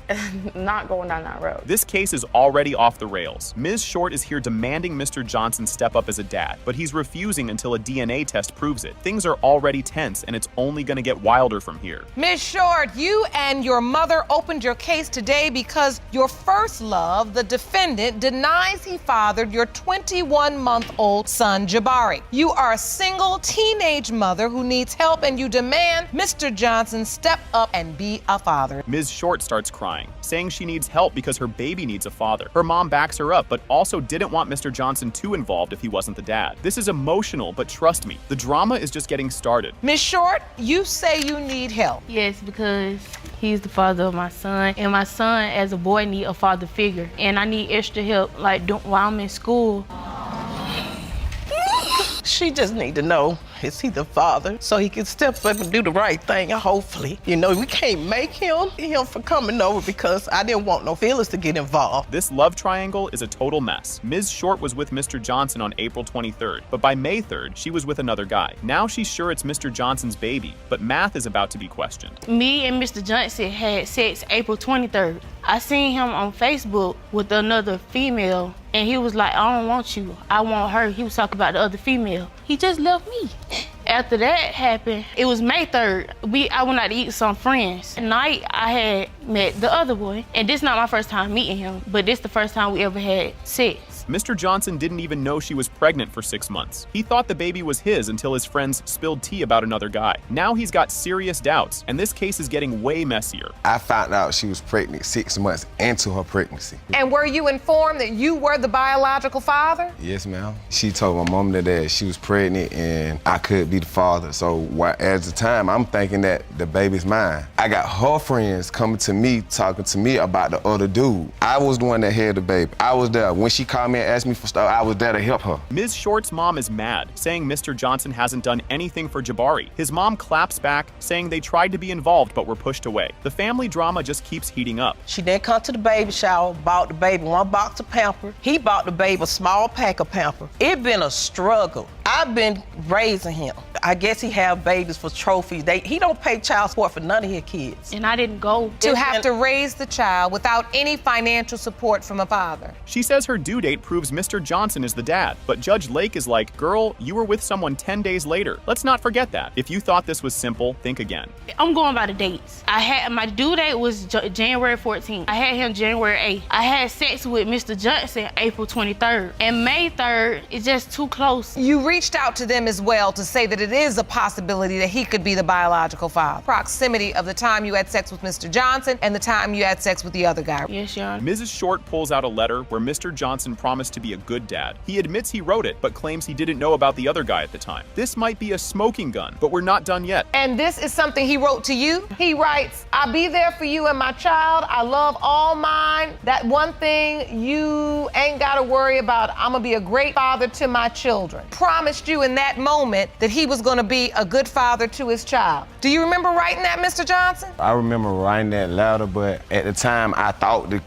not going down that road. This case is already off the rails. Ms. Short is here demanding Mr. Johnson step up as a dad, but he's refusing until a DNA test proves it. Things are already tense, and it's only gonna get wilder from here. Ms. Short, you and your mother opened your case today because your first love, the defendant, denies he fathered your 21-month-old son, Jabari. You are a single teenage mother who needs help, and you demand Mr. Johnson step up and be a father. Ms. Short starts crying, saying she needs help because her baby needs a father. Her mom backs her up, but also didn't want Mr. Johnson too involved if he wasn't the dad. This is emotional, but trust me, the drama is just getting started. Ms. Short, you say you need help. Yes, because he's the father of my son, and my son, as a boy, need a father figure, and I need extra help, like while I'm in school. She just need to know, is he the father? So he can step up and do the right thing, hopefully. You know, we can't make him for coming over because I didn't want no feelings to get involved. This love triangle is a total mess. Ms. Short was with Mr. Johnson on April 23rd, but by May 3rd, she was with another guy. Now she's sure it's Mr. Johnson's baby, but math is about to be questioned. Me and Mr. Johnson had sex April 23rd. I seen him on Facebook with another female, and he was like, I don't want you, I want her. He was talking about the other female. He just left me. After that happened, it was May 3rd. I went out to eat with some friends. At night, I had met the other boy, and this is not my first time meeting him, but this is the first time we ever had sex. Mr. Johnson didn't even know she was pregnant for 6 months. He thought the baby was his until his friends spilled tea about another guy. Now he's got serious doubts, and this case is getting way messier. I found out she was pregnant 6 months into her pregnancy. And were you informed that you were the biological father? Yes, ma'am. She told my mom that she was pregnant and I could be the father. So at the time, I'm thinking that the baby's mine. I got her friends coming to me, talking to me about the other dude. I was the one that had the baby. I was there. When she called me and asked me for stuff, I was there to help her. Ms. Short's mom is mad, saying Mr. Johnson hasn't done anything for Jabari. His mom claps back, saying they tried to be involved but were pushed away. The family drama just keeps heating up. She didn't come to the baby shower, bought the baby 1 box of Pampers. He bought the baby a small pack of Pampers. It been a struggle. I've been raising him. I guess he have babies for trophies. He don't pay child support for none of his kids. And I didn't go. To have to raise the child without any financial support from a father. She says her due date proves Mr. Johnson is the dad, but Judge Lake is like, girl, you were with someone 10 days later. Let's not forget that. If you thought this was simple, think again. I'm going by the dates. My due date was January 14th. I had him January 8th. I had sex with Mr. Johnson April 23rd. And May 3rd is just too close. You reached out to them as well to say that it is a possibility that he could be the biological father. Proximity of the time you had sex with Mr. Johnson and the time you had sex with the other guy. Yes, Your Honor. Mrs. Short pulls out a letter where Mr. Johnson promised to be a good dad. He admits he wrote it, but claims he didn't know about the other guy at the time. This might be a smoking gun, but we're not done yet. And this is something he wrote to you? He writes, I'll be there for you and my child. I love all mine. That one thing you ain't got to worry about. I'm going to be a great father to my children. Promise promised you in that moment that he was going to be a good father to his child. Do you remember writing that, Mr. Johnson? I remember writing that letter, but at the time I thought that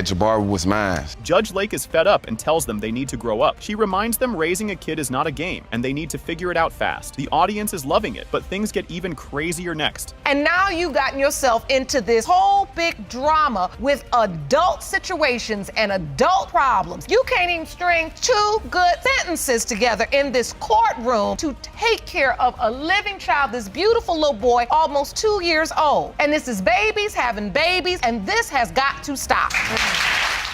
Jabari was mine. Judge Lake is fed up and tells them they need to grow up. She reminds them raising a kid is not a game and they need to figure it out fast. The audience is loving it, but things get even crazier next. And now you've gotten yourself into this whole big drama with adult situations and adult problems. You can't even string 2 good sentences together in this courtroom to take care of a living child, this beautiful little boy, almost 2 years old. And this is babies having babies, and this has got to stop.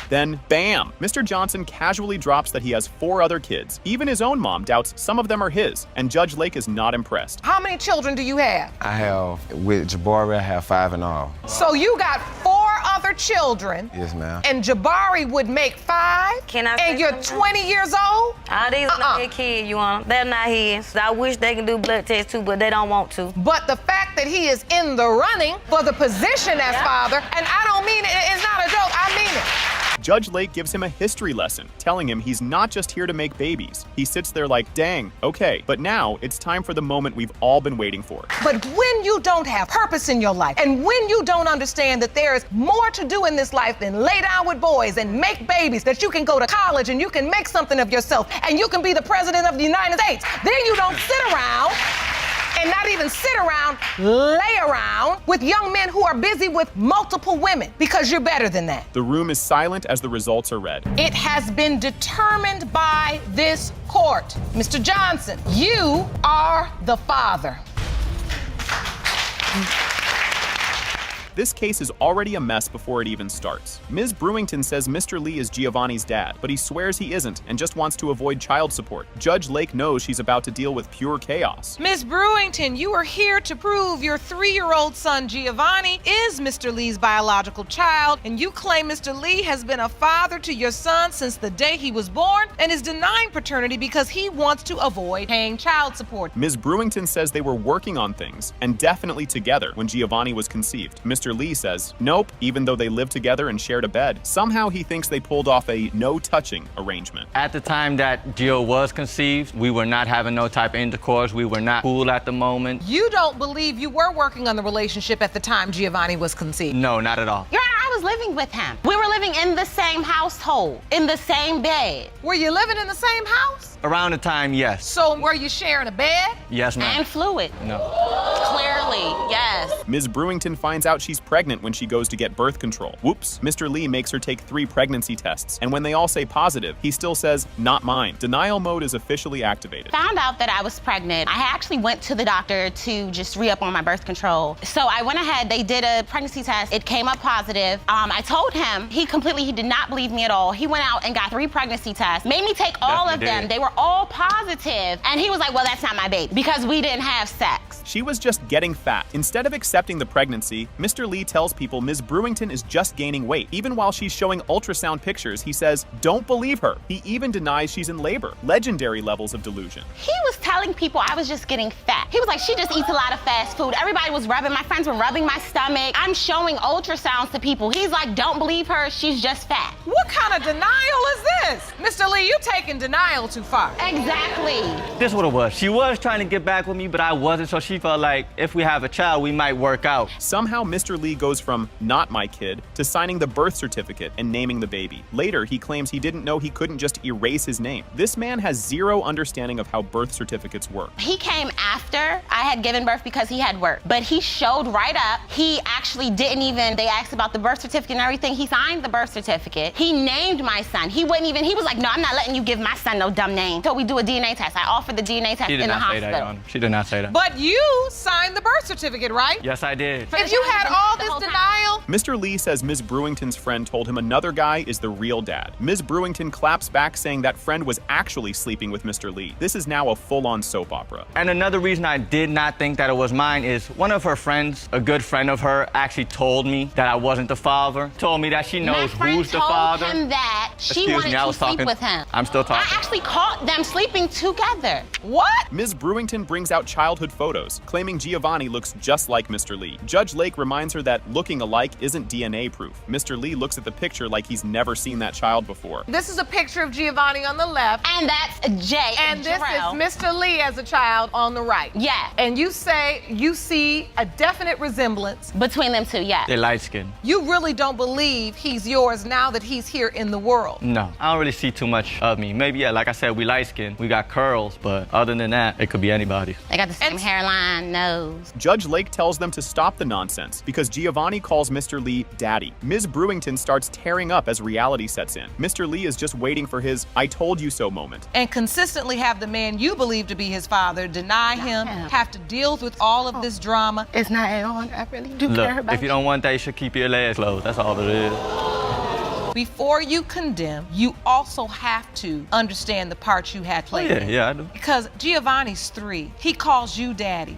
Then, bam! Mr. Johnson casually drops that he has 4 other kids. Even his own mom doubts some of them are his, and Judge Lake is not impressed. How many children do you have? I have, with Jabari, I have 5 in all. So you got 4 other children. Yes, ma'am. And Jabari would make 5? Can I say And you're something? 20 years old? These are not his kids, you want. They're not his. I wish they can do blood tests too, but they don't want to. But the fact that he is in the running for the position as father, and I don't mean it's not a joke, I mean it. Judge Lake gives him a history lesson, telling him he's not just here to make babies. He sits there like, dang, okay, but now it's time for the moment we've all been waiting for. But when you don't have purpose in your life, and when you don't understand that there is more to do in this life than lay down with boys and make babies, that you can go to college and you can make something of yourself and you can be the president of the United States, then you don't sit around and not even sit around, lay around with young men who are busy with multiple women, because you're better than that. The room is silent as the results are read. It has been determined by this court. Mr. Johnson, you are the father. This case is already a mess before it even starts. Ms. Brewington says Mr. Lee is Giovanni's dad, but he swears he isn't and just wants to avoid child support. Judge Lake knows she's about to deal with pure chaos. Ms. Brewington, you are here to prove your 3-year-old son Giovanni is Mr. Lee's biological child, and you claim Mr. Lee has been a father to your son since the day he was born and is denying paternity because he wants to avoid paying child support. Ms. Brewington says they were working on things and definitely together when Giovanni was conceived. Mr. Lee says, nope, even though they lived together and shared a bed. Somehow he thinks they pulled off a no-touching arrangement. At the time that Gio was conceived, we were not having no type of intercourse. We were not cool at the moment. You don't believe you were working on the relationship at the time Giovanni was conceived? No, not at all. Your Honor, I was living with him. We were living in the same household, in the same bed. Were you living in the same house? Around the time, yes. So were you sharing a bed? Yes, ma'am. And fluid. No. Clearly, yes. Ms. Brewington finds out she's pregnant when she goes to get birth control. Whoops. Mr. Lee makes her take 3 pregnancy tests, and when they all say positive, he still says, not mine. Denial mode is officially activated. Found out that I was pregnant. I actually went to the doctor to just re-up on my birth control. So I went ahead, they did a pregnancy test. It came up positive. I told him, he did not believe me at all. He went out and got 3 pregnancy tests, made me take all of them. They were all positive. And he was like, well, that's not my baby, because we didn't have sex. She was just getting fat. Instead of accepting the pregnancy, Mr. Lee tells people Ms. Brewington is just gaining weight. Even while she's showing ultrasound pictures, he says, don't believe her. He even denies she's in labor. Legendary levels of delusion. He was telling people I was just getting fat. He was like, she just eats a lot of fast food. Everybody was rubbing, my friends were rubbing my stomach. I'm showing ultrasounds to people. He's like, don't believe her, she's just fat. What kind of denial is this? Mr. Lee, you taking denial too far. Exactly. This is what it was. She was trying to get back with me, but I wasn't, so she felt like if we have a child, we might work out. Somehow, Mr. Lee goes from not my kid to signing the birth certificate and naming the baby. Later, he claims he didn't know he couldn't just erase his name. This man has zero understanding of how birth certificates work. He came after I had given birth because he had work, but he showed right up. He actually didn't even, they asked about the birth certificate and everything. He signed the birth certificate. He named my son. He wouldn't even, he was like, no, I'm not letting you give my son no dumb name. So we do a DNA test. I offered the DNA test in the hospital. She did not say that. But you signed the birth certificate, right? Yes, I did. If you had all this denial. Mr. Lee says Ms. Brewington's friend told him another guy is the real dad. Ms. Brewington claps back saying that friend was actually sleeping with Mr. Lee. This is now a full-on soap opera. And another reason I did not think that it was mine is one of her friends, a good friend of her, actually told me that I wasn't the father. Told me that she knows who's the father. My friend told him that she wanted to sleep with him. I'm still talking. I actually caught them sleeping together. What? Ms. Brewington brings out childhood photos, claiming Giovanni looks just like Mr. Lee. Judge Lake reminds her that looking alike isn't DNA proof. Mr. Lee looks at the picture like he's never seen that child before. This is a picture of Giovanni on the left. And that's Jay. And this Jarrell. is Mr. Lee as a child on the right. Yeah. And you say you see a definite resemblance between them two, yeah. They're light skinned. You really don't believe he's yours now that he's here in the world? No, I don't really see too much of me. Maybe, yeah, like I said, we light skinned, we got curls, but other than that, it could be anybody. They got the same hairline, nose. Judge Lake tells them to stop the nonsense because Giovanni calls Mr. Lee daddy. Ms. Brewington starts tearing up as reality sets in. Mr. Lee is just waiting for his I told you so moment. And consistently have the man you believe to be his father deny him, have to deal with all of this drama. It's not on. I really do Look, care about if you don't want that, you should keep your legs low. That's all it is. Before you condemn, you also have to understand the part you had played in. Yeah, I do. Because Giovanni's 3. He calls you daddy.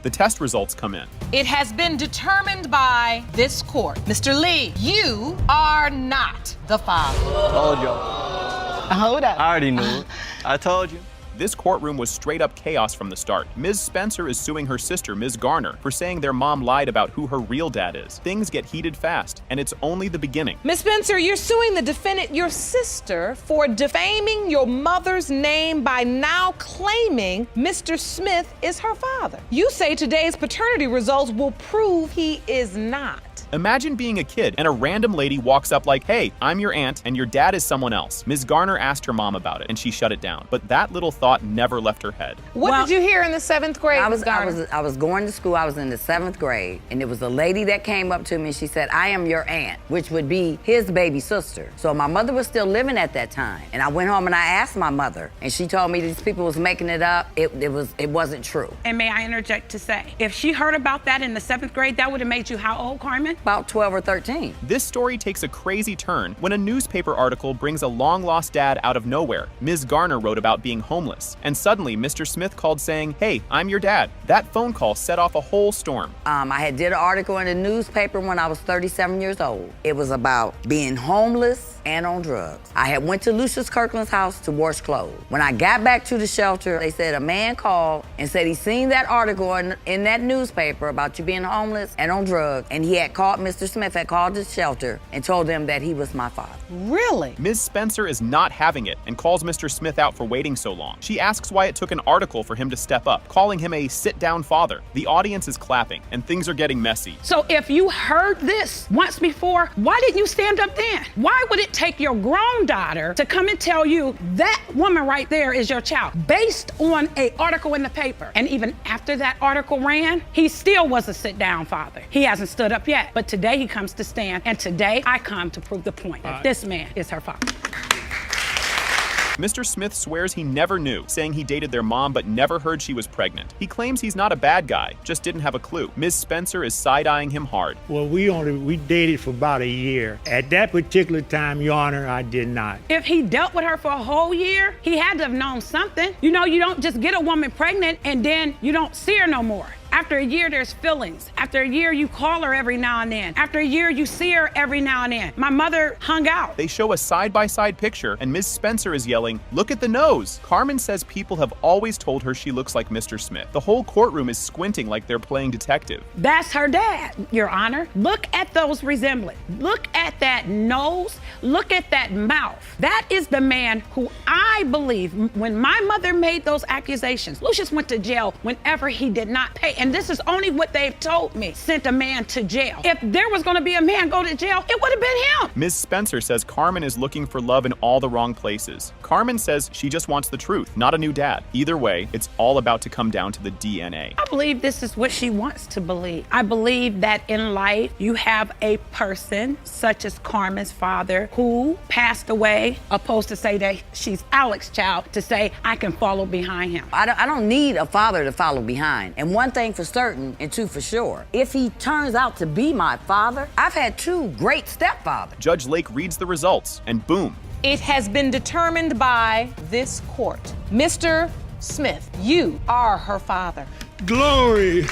The test results come in. It has been determined by this court. Mr. Lee, you are not the father. Told y'all. Hold up. I already knew. I told you. This courtroom was straight up chaos from the start. Ms. Spencer is suing her sister, Ms. Garner, for saying their mom lied about who her real dad is. Things get heated fast, and it's only the beginning. Ms. Spencer, you're suing the defendant, your sister, for defaming your mother's name by now claiming Mr. Smith is her father. You say today's paternity results will prove he is not. Imagine being a kid and a random lady walks up like, hey, I'm your aunt and your dad is someone else. Ms. Garner asked her mom about it and she shut it down. But that little thought never left her head. What did you hear in the 7th grade, Ms. I Garner? was going to school. I was in the 7th grade, and there was a lady that came up to me and she said, I am your aunt, which would be his baby sister. So my mother was still living at that time. And I went home and I asked my mother, and she told me these people was making it up. It wasn't true. And may I interject to say, if she heard about that in the 7th grade, that would have made you how old, Carmen? About 12 or 13. This story takes a crazy turn when a newspaper article brings a long-lost dad out of nowhere. Ms. Garner wrote about being homeless, and suddenly Mr. Smith called saying, hey, I'm your dad. That phone call set off a whole storm. I had did an article in the newspaper when I was 37 years old. It was about being homeless and on drugs. I had went to Lucius Kirkland's house to wash clothes. When I got back to the shelter, they said a man called and said he seen that article in that newspaper about you being homeless and on drugs, and he had called, Mr. Smith had called the shelter and told them that he was my father. Really? Ms. Spencer is not having it and calls Mr. Smith out for waiting so long. She asks why it took an article for him to step up, calling him a sit-down father. The audience is clapping, and things are getting messy. So if you heard this once before, why didn't you stand up then? Why would it take your grown daughter to come and tell you that woman right there is your child based on an article in the paper? And even after that article ran, he still was a sit-down father. He hasn't stood up yet, but today he comes to stand, and today I come to prove the point. This man is her father. Mr. Smith swears he never knew, saying he dated their mom but never heard she was pregnant. He claims he's not a bad guy, just didn't have a clue. Ms. Spencer is side-eyeing him hard. Well, we dated for about a year. At that particular time, Your Honor, I did not. If he dealt with her for a whole year, he had to have known something. You know, you don't just get a woman pregnant and then you don't see her no more. After a year, there's feelings. After a year, you call her every now and then. After a year, you see her every now and then. My mother hung out. They show a side-by-side picture, and Ms. Spencer is yelling, look at the nose. Carmen says people have always told her she looks like Mr. Smith. The whole courtroom is squinting like they're playing detective. That's her dad, Your Honor. Look at those resemblances. Look at that nose. Look at that mouth. That is the man who I believe, when my mother made those accusations, Lucius went to jail whenever he did not pay. And this is only what they've told me, sent a man to jail. If there was gonna be a man go to jail, it would have been him. Ms. Spencer says Carmen is looking for love in all the wrong places. Carmen says she just wants the truth, not a new dad. Either way, it's all about to come down to the DNA. I believe this is what she wants to believe. I believe that in life, you have a person, such as Carmen's father, who passed away, opposed to say that she's Alex's child, to say, I can follow behind him. I don't need a father to follow behind. And one thing for certain and two for sure, if he turns out to be my father, I've had 2 great stepfathers. Judge Lake reads the results, and boom. It has been determined by this court. Mr. Smith, you are her father. Glory.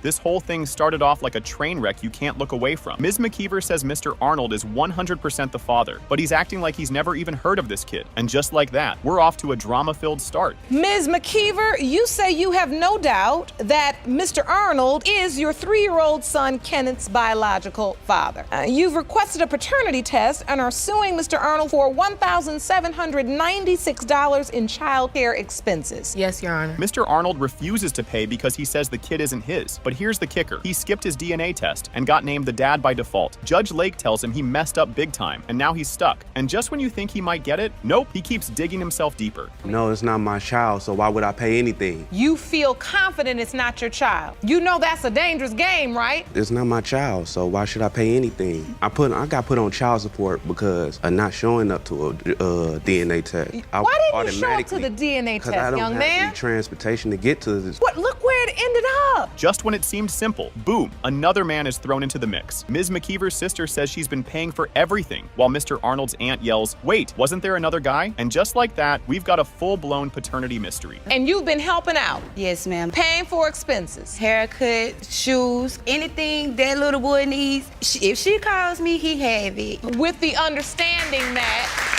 This whole thing started off like a train wreck you can't look away from. Ms. McKeever says Mr. Arnold is 100% the father, but he's acting like he's never even heard of this kid. And just like that, we're off to a drama-filled start. Ms. McKeever, you say you have no doubt that Mr. Arnold is your 3-year-old son Kenneth's biological father. You've requested a paternity test and are suing Mr. Arnold for $1,796 in child care expenses. Yes, Your Honor. Mr. Arnold refuses to pay because he says the kid isn't his. But here's the kicker. He skipped his DNA test and got named the dad by default. Judge Lake tells him he messed up big time, and now he's stuck. And just when you think he might get it, nope, he keeps digging himself deeper. No, it's not my child, so why would I pay anything? You feel confident it's not your child. You know that's a dangerous game, right? It's not my child, so why should I pay anything? I got put on child support because of not showing up to a DNA test. Why didn't you show up to the DNA test, I don't young have man? the transportation to get to this. What? Look where it ended up. Just when it seemed simple, boom, another man is thrown into the mix. Ms. McKeever's sister says she's been paying for everything, while Mr. Arnold's aunt yells, "Wait, wasn't there another guy?" And just like that, we've got a full-blown paternity mystery. And you've been helping out. Yes, ma'am. Paying for expenses. Haircut, shoes, anything that little boy needs. If she calls me, he have it. With the understanding that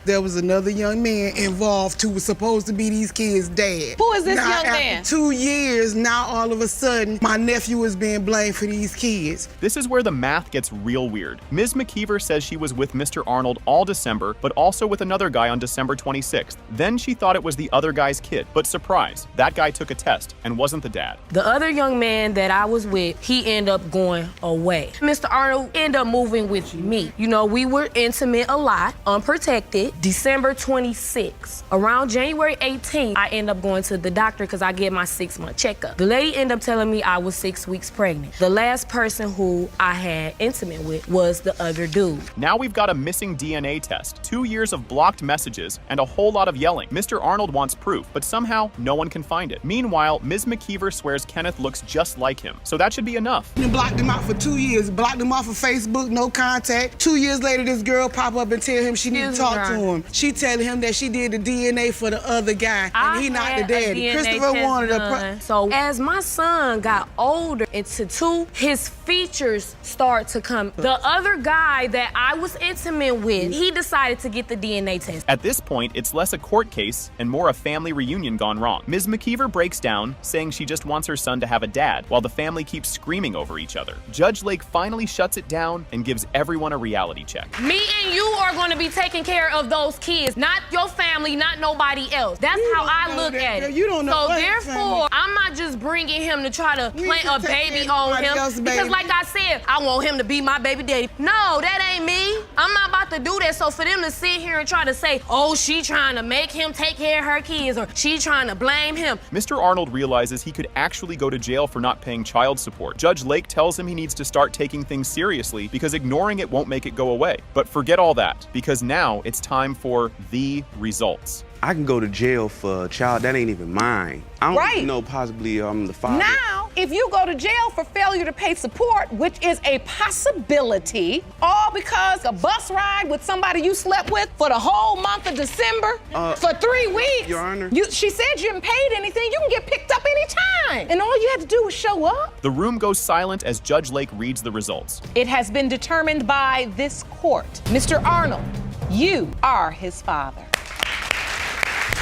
there was another young man involved who was supposed to be these kids' dad. Who is this now, young after man? 2 years, now all of a sudden, my nephew is being blamed for these kids. This is where the math gets real weird. Ms. McKeever says she was with Mr. Arnold all December, but also with another guy on December 26th. Then she thought it was the other guy's kid, but surprise, that guy took a test and wasn't the dad. The other young man that I was with, he ended up going away. Mr. Arnold ended up moving with me. You know, we were intimate a lot, unprotected. December 26th. Around January 18th, I end up going to the doctor because I get my 6-month checkup. The lady ended up telling me I was 6 weeks pregnant. The last person who I had intimate with was the other dude. Now we've got a missing DNA test, 2 years of blocked messages, and a whole lot of yelling. Mr. Arnold wants proof, but somehow no one can find it. Meanwhile, Ms. McKeever swears Kenneth looks just like him, so that should be enough. You blocked him out for 2 years, blocked him off of Facebook, no contact. 2 years later, this girl pop up and tell him she need to talk to him. She telling him that she did the DNA for the other guy, and he not the daddy. Christopher wanted a So as my son got older into 2, his features start to come. The other guy that I was intimate with, he decided to get the DNA test. At this point, it's less a court case and more a family reunion gone wrong. Ms. McKeever breaks down, saying she just wants her son to have a dad, while the family keeps screaming over each other. Judge Lake finally shuts it down and gives everyone a reality check. Me and you are going to be taking care of those kids, not your family, not nobody else. That's how I look at it. You don't know. So therefore, I'm not just bringing him to try to plant a baby on him because, like I said, I want him to be my baby daddy. No, that ain't me. I'm not about to do that. So for them to sit here and try to say, oh, she trying to make him take care of her kids, or she trying to blame him. Mr. Arnold realizes he could actually go to jail for not paying child support. Judge Lake tells him he needs to start taking things seriously because ignoring it won't make it go away. But forget all that, because now it's time for the results. I can go to jail for a child that ain't even mine. I don't even know possibly I'm the father. Now, if you go to jail for failure to pay support, which is a possibility, all because a bus ride with somebody you slept with for the whole month of December, for 3 weeks. Your Honor. She said you haven't paid anything. You can get picked up anytime. And all you had to do was show up. The room goes silent as Judge Lake reads the results. It has been determined by this court. Mr. Arnold, you are his father.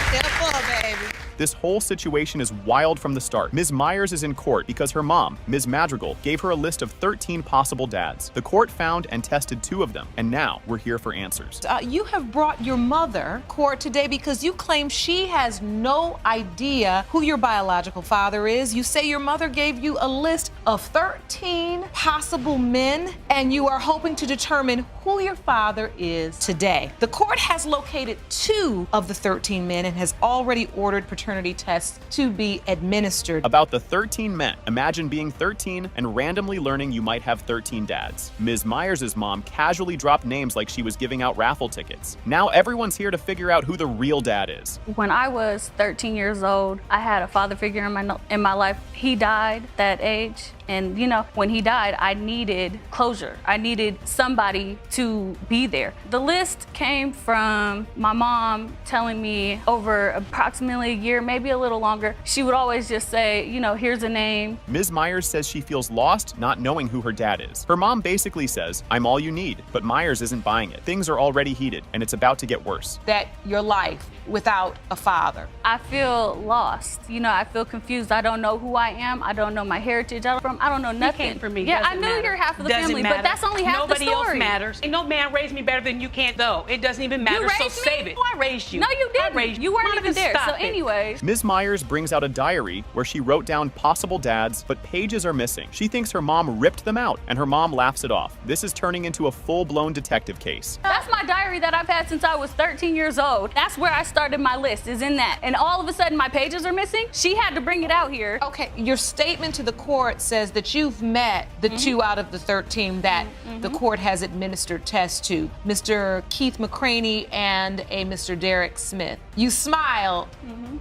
Step up, baby. This whole situation is wild from the start. Ms. Myers is in court because her mom, Ms. Madrigal, gave her a list of 13 possible dads. The court found and tested 2 of them, and now we're here for answers. You have brought your mother to court today because you claim she has no idea who your biological father is. You say your mother gave you a list of 13 possible men, and you are hoping to determine who your father is today. The court has located 2 of the 13 men and has already ordered paternity tests to be administered. About the 13 men, imagine being 13 and randomly learning you might have 13 dads. Ms. Myers' mom casually dropped names like she was giving out raffle tickets. Now everyone's here to figure out who the real dad is. When I was 13 years old, I had a father figure in my life. He died that age. And, you know, when he died, I needed closure. I needed somebody to be there. The list came from my mom telling me over approximately a year, maybe a little longer, she would always just say, you know, here's a name. Ms. Myers says she feels lost not knowing who her dad is. Her mom basically says, I'm all you need, but Myers isn't buying it. Things are already heated, and it's about to get worse. That your life without a father. I feel lost. You know, I feel confused. I don't know who I am. I don't know my heritage. I don't know nothing. You came for me. Yeah, I Doesn't knew matter. you're half of the Doesn't family, matter. but that's only half Nobody the story. else matters. And no man raised me better than you can't, though. It doesn't even matter. You so raised me? save it. Oh, I raised you. No, you didn't. I raised You weren't Monica, even there. stop So it. anyway. Ms. Myers brings out a diary where she wrote down possible dads, but pages are missing. She thinks her mom ripped them out, and her mom laughs it off. This is turning into a full-blown detective case. That's my diary that I've had since I was 13 years old. That's where I started my list, is in that. And all of a sudden my pages are missing. She had to bring it out here. Okay, your statement to the court says that you've met the 2 out of the 13 that the court has administered tests to, Mr. Keith McCraney and a Mr. Derek Smith. You smile.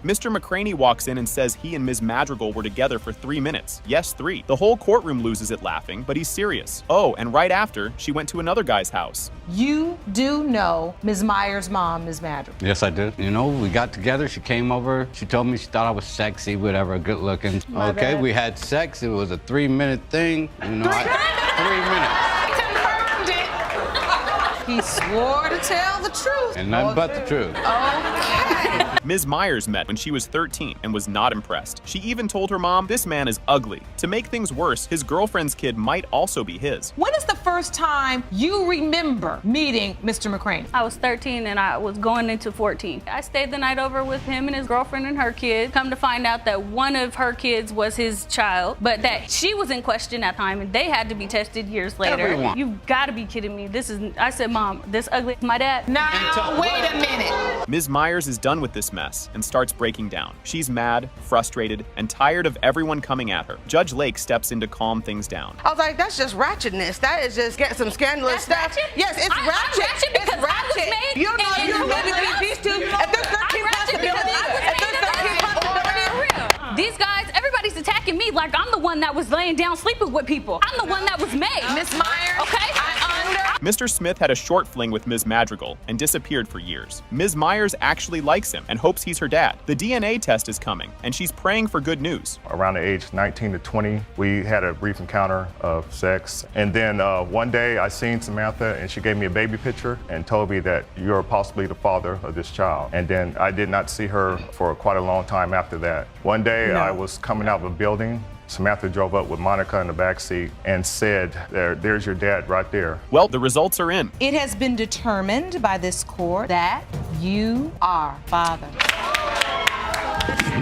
Mr. McCraney walks in and says he and Ms. Madrigal were together for 3 minutes. Yes, 3. The whole courtroom loses it laughing, but he's serious. Oh, and right after, she went to another guy's house. You do know Ms. Myers' mom, Ms. Madrigal. Yes, I did. You know, we got together. She came over. She told me she thought I was sexy, whatever, good looking. My Okay, bad. we had sex. It was a 3-minute thing. You know, 3 minutes. He swore to tell the truth. And nothing but the truth. Ms. Myers met when she was 13 and was not impressed. She even told her mom, this man is ugly. To make things worse, his girlfriend's kid might also be his. When is the first time you remember meeting Mr. McCraney? I was 13 and I was going into 14. I stayed the night over with him and his girlfriend and her kid. Come to find out that one of her kids was his child, but that she was in question at the time and they had to be tested years later. Everyone. You've got to be kidding me. I said, Mom, this ugly, my dad. Now, wait a minute. Ms. Myers is done with this mess and starts breaking down. She's mad, frustrated, and tired of everyone coming at her. Judge Lake steps in to calm things down. I was like, that's just ratchetness. That is just get some scandalous stuff. Ratchet? Yes, it's I'm ratchet. ratchet because it's ratchet. I was made You don't know in you're the made between these two. If there's 13 possibilities, These guys, everybody's attacking me like I'm the one that was laying down sleeping with people. I'm the one that was made. Miss Myers, okay? Mr. Smith had a short fling with Ms. Madrigal and disappeared for years. Ms. Myers actually likes him and hopes he's her dad. The DNA test is coming, and she's praying for good news. Around the age 19 to 20, we had a brief encounter of sex. And then one day I seen Samantha and she gave me a baby picture and told me that you're possibly the father of this child. And then I did not see her for quite a long time after that. One day I was coming out of a building. Samantha drove up with Monica in the backseat and said, there's your dad right there. Well, the results are in. It has been determined by this court that you are father.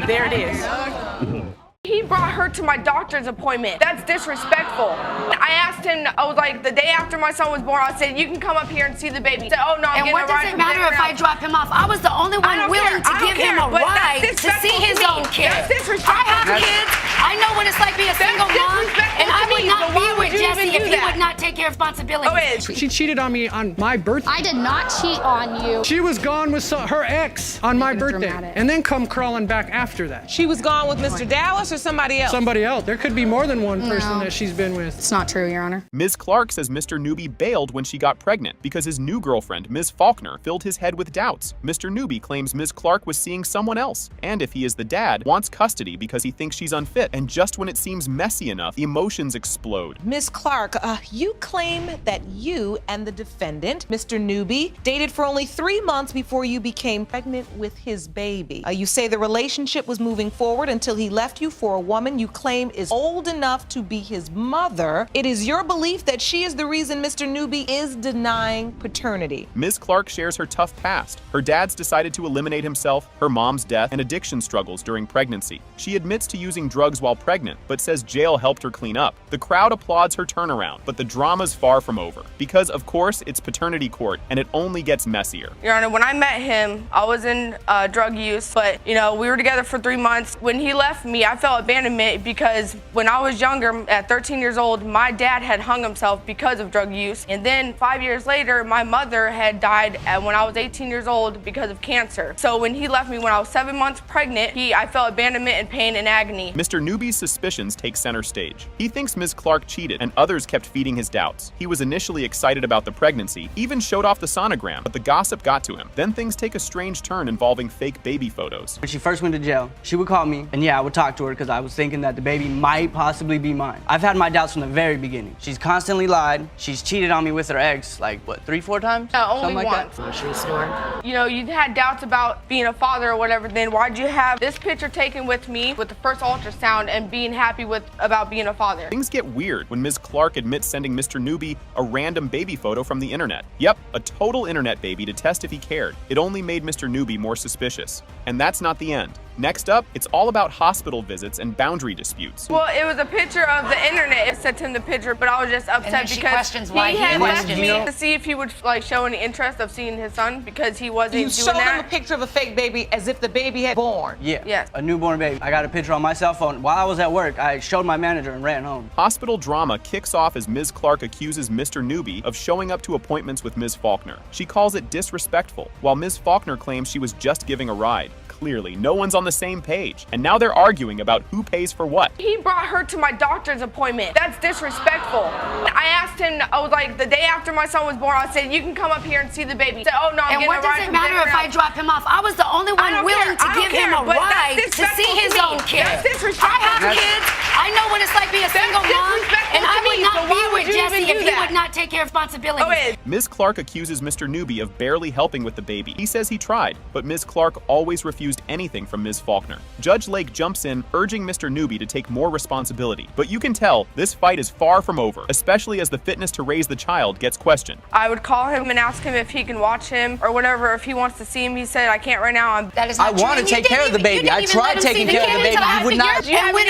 There it is. He brought her to my doctor's appointment. That's disrespectful. I asked him, I was like, the day after my son was born, I said, you can come up here and see the baby. He said, oh no, I'm And getting what a does ride it from matter if Denver. I drop him off? I was the only one willing to give him a ride to see his own kid. That's disrespectful. I have kids. I know what it's like being a single mom, and I would not be with Jesse if he would not take care of responsibilities. She cheated on me on my birthday. I did not cheat on you. She was gone with her ex on my birthday, and then come crawling back after that. She was gone with Mr. Dallas or somebody else? Somebody else. There could be more than one person that she's been with. It's not true, Your Honor. Ms. Clark says Mr. Newby bailed when she got pregnant because his new girlfriend, Ms. Faulkner, filled his head with doubts. Mr. Newby claims Ms. Clark was seeing someone else, and if he is the dad, wants custody because he thinks she's unfit. And just when it seems messy enough, emotions explode. Ms. Clark, you claim that you and the defendant, Mr. Newby, dated for only 3 months before you became pregnant with his baby. You say the relationship was moving forward until he left you for a woman you claim is old enough to be his mother. It is your belief that she is the reason Mr. Newby is denying paternity. Ms. Clark shares her tough past. Her dad's decided to eliminate himself, her mom's death, and addiction struggles during pregnancy. She admits to using drugs while pregnant, but says jail helped her clean up. The crowd applauds her turnaround, but the drama's far from over. Because, of course, it's paternity court, and it only gets messier. Your Honor, when I met him, I was in drug use, but we were together for 3 months. When he left me, I felt abandonment because when I was younger, at 13 years old, my dad had hung himself because of drug use. And then 5 years later, my mother had died when I was 18 years old because of cancer. So when he left me when I was 7 months pregnant, I felt abandonment and pain and agony. Mr. Newby Newby's suspicions take center stage. He thinks Ms. Clark cheated, and others kept feeding his doubts. He was initially excited about the pregnancy, even showed off the sonogram, but the gossip got to him. Then things take a strange turn involving fake baby photos. When she first went to jail, she would call me, and yeah, I would talk to her because I was thinking that the baby might possibly be mine. I've had my doubts from the very beginning. She's constantly lied. She's cheated on me with her ex, like, what, 3-4 times? No, only like once. That? You know, you had doubts about being a father or whatever, then why'd you have this picture taken with me with the first ultrasound and being happy about being a father? Things get weird when Ms. Clark admits sending Mr. Newby a random baby photo from the internet. Yep, a total internet baby to test if he cared. It only made Mr. Newby more suspicious. And that's not the end. Next up, it's all about hospital visits and boundary disputes. Well, it was a picture of the internet. It sent him the picture, but I was just upset she because questions why he he had left questioned me you. to see if he would like show any interest of seeing his son because he wasn't You doing showed that. him a picture of a fake baby as if the baby had born. Yeah, Yes. a newborn baby. I got a picture on my cell phone. While I was at work, I showed my manager and ran home. Hospital drama kicks off as Ms. Clark accuses Mr. Newby of showing up to appointments with Ms. Faulkner. She calls it disrespectful, while Ms. Faulkner claims she was just giving a ride. Clearly, no one's on the same page, and now they're arguing about who pays for what. He brought her to my doctor's appointment. That's disrespectful. I asked him, I was like, the day after my son was born, I said, you can come up here and see the baby. He said, oh no, I'm And getting what a does ride it from matter Denver if I now. drop him off? I was the only one willing to give him a ride to see his own kid. That's disrespectful. I have kids. I know what it's like being a single mom, and I would not be with Jesse if he would not take care of responsibility. Ms. Clark accuses Mr. Newby of barely helping with the baby. He says he tried, but Ms. Clark always refused anything from Ms. Faulkner. Judge Lake jumps in, urging Mr. Newby to take more responsibility. But you can tell this fight is far from over, especially as the fitness to raise the child gets questioned. I would call him and ask him if he can watch him or whatever, if he wants to see him. He said, I can't right now. That is I not want true. to take care of the baby. I tried taking care of the baby. You would not. And when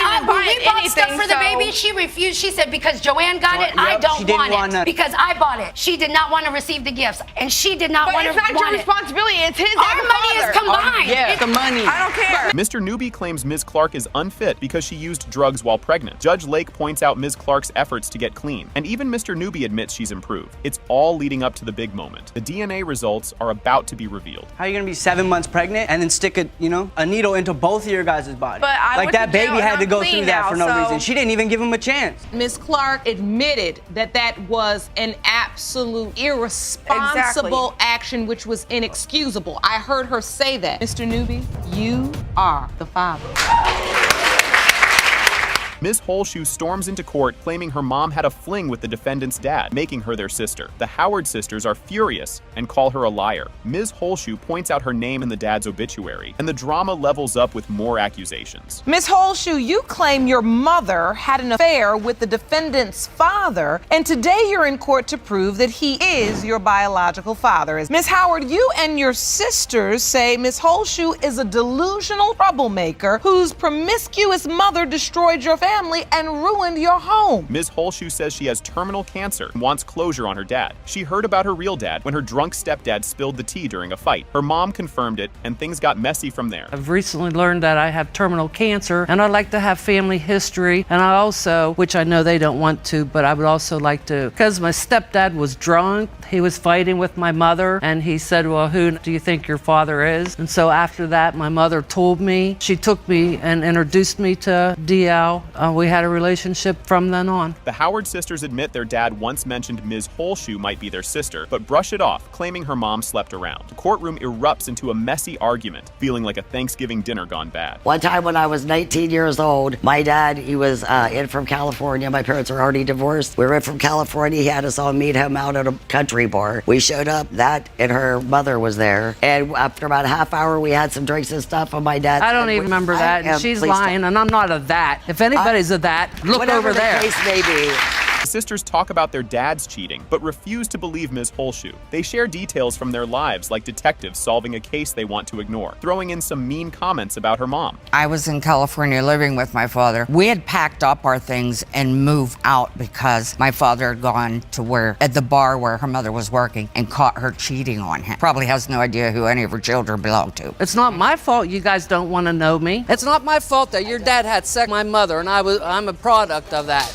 we bought stuff for the baby, she refused. She said, because Joanne got it, I don't want it. Because I bought it. She did not want to receive the gifts, and she did not want to But it's not your responsibility. It's his. Our money is combined. Yeah, the money. I don't care. Mr. Newby claims Ms. Clark is unfit because she used drugs while pregnant. Judge Lake points out Ms. Clark's efforts to get clean, and even Mr. Newby admits she's improved. It's all leading up to the big moment. The DNA results are about to be revealed. How are you gonna be 7 months pregnant and then stick a needle into both of your guys' bodies? But I like went that to baby jail had and to I'm go clean through that now, for no so- reason. She didn't even give him a chance. Ms. Clark admitted that was an absolute irresponsible action, which was inexcusable. I heard her say that. Mr. Newby, you are the father. Ms. Holshoe storms into court claiming her mom had a fling with the defendant's dad, making her their sister. The Howard sisters are furious and call her a liar. Ms. Holshoe points out her name in the dad's obituary, and the drama levels up with more accusations. Ms. Holshoe, you claim your mother had an affair with the defendant's father, and today you're in court to prove that he is your biological father. Ms. Howard, you and your sisters say Ms. Holshoe is a delusional troublemaker whose promiscuous mother destroyed your family and ruined your home. Ms. Holshoe says she has terminal cancer and wants closure on her dad. She heard about her real dad when her drunk stepdad spilled the tea during a fight. Her mom confirmed it, and things got messy from there. I've recently learned that I have terminal cancer, and I like to have family history, and I also, which I know they don't want to, but I would also like to, because my stepdad was drunk, he was fighting with my mother, and he said, well, who do you think your father is? And so after that, my mother told me. She took me and introduced me to DL. We had a relationship from then on. The Howard sisters admit their dad once mentioned Ms. Holshoe might be their sister, but brush it off, claiming her mom slept around. The courtroom erupts into a messy argument, feeling like a Thanksgiving dinner gone bad. One time when I was 19 years old, my dad, he was in from California. My parents were already divorced. We were in from California. He had us all meet him out at a country bar. We showed up, that and her mother was there. And after about a half hour, we had some drinks and stuff, and my dad I don't even remember that, and she's lying, and I'm not a that. If anybody's of that, look whatever over the there. case may be. The sisters talk about their dads cheating, but refuse to believe Ms. Holshoe. They share details from their lives, like detectives solving a case they want to ignore, throwing in some mean comments about her mom. I was in California living with my father. We had packed up our things and moved out because my father had gone to at the bar where her mother was working and caught her cheating on him. Probably has no idea who any of her children belong to. It's not my fault you guys don't want to know me. It's not my fault that your dad had sex with my mother, and I'm a product of that.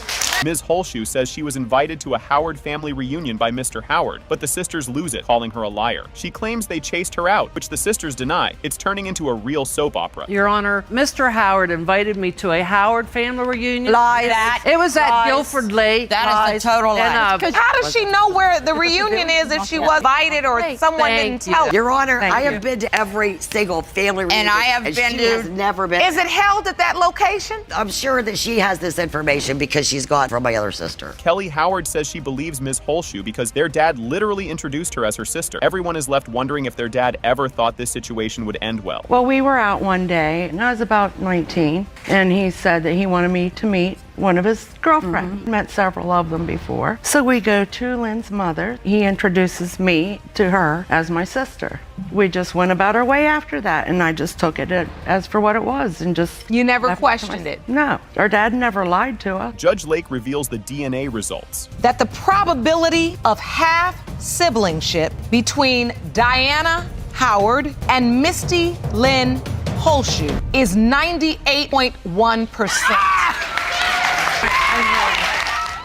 Ms. Holshoe says she was invited to a Howard family reunion by Mr. Howard, but the sisters lose it, calling her a liar. She claims they chased her out, which the sisters deny. It's turning into a real soap opera. Your Honor, Mr. Howard invited me to a Howard family reunion. Lies. It was at Lies. Guilford Lake. That is a total lie. How does she know where the reunion is if she was invited or someone didn't tell her? Your Honor, Thank I you. have been to every single family reunion. And I have been she to- has never been. Is it held at that location? I'm sure that she has this information because she's got from my other sister. Kelly Howard says she believes Ms. Holshoe because their dad literally introduced her as her sister. Everyone is left wondering if their dad ever thought this situation would end well. Well, we were out one day, and I was about 19, and he said that he wanted me to meet one of his girlfriends. Met several of them before. So we go to Lynn's mother. He introduces me to her as my sister. We just went about our way after that, and I just took it as for what it was and just... You never questioned it? No. Our dad never lied to us. Judge Lake reveals the DNA results. That the probability of half-siblingship between Diana Howard and Misty Lynn Holshoe is 98.1%.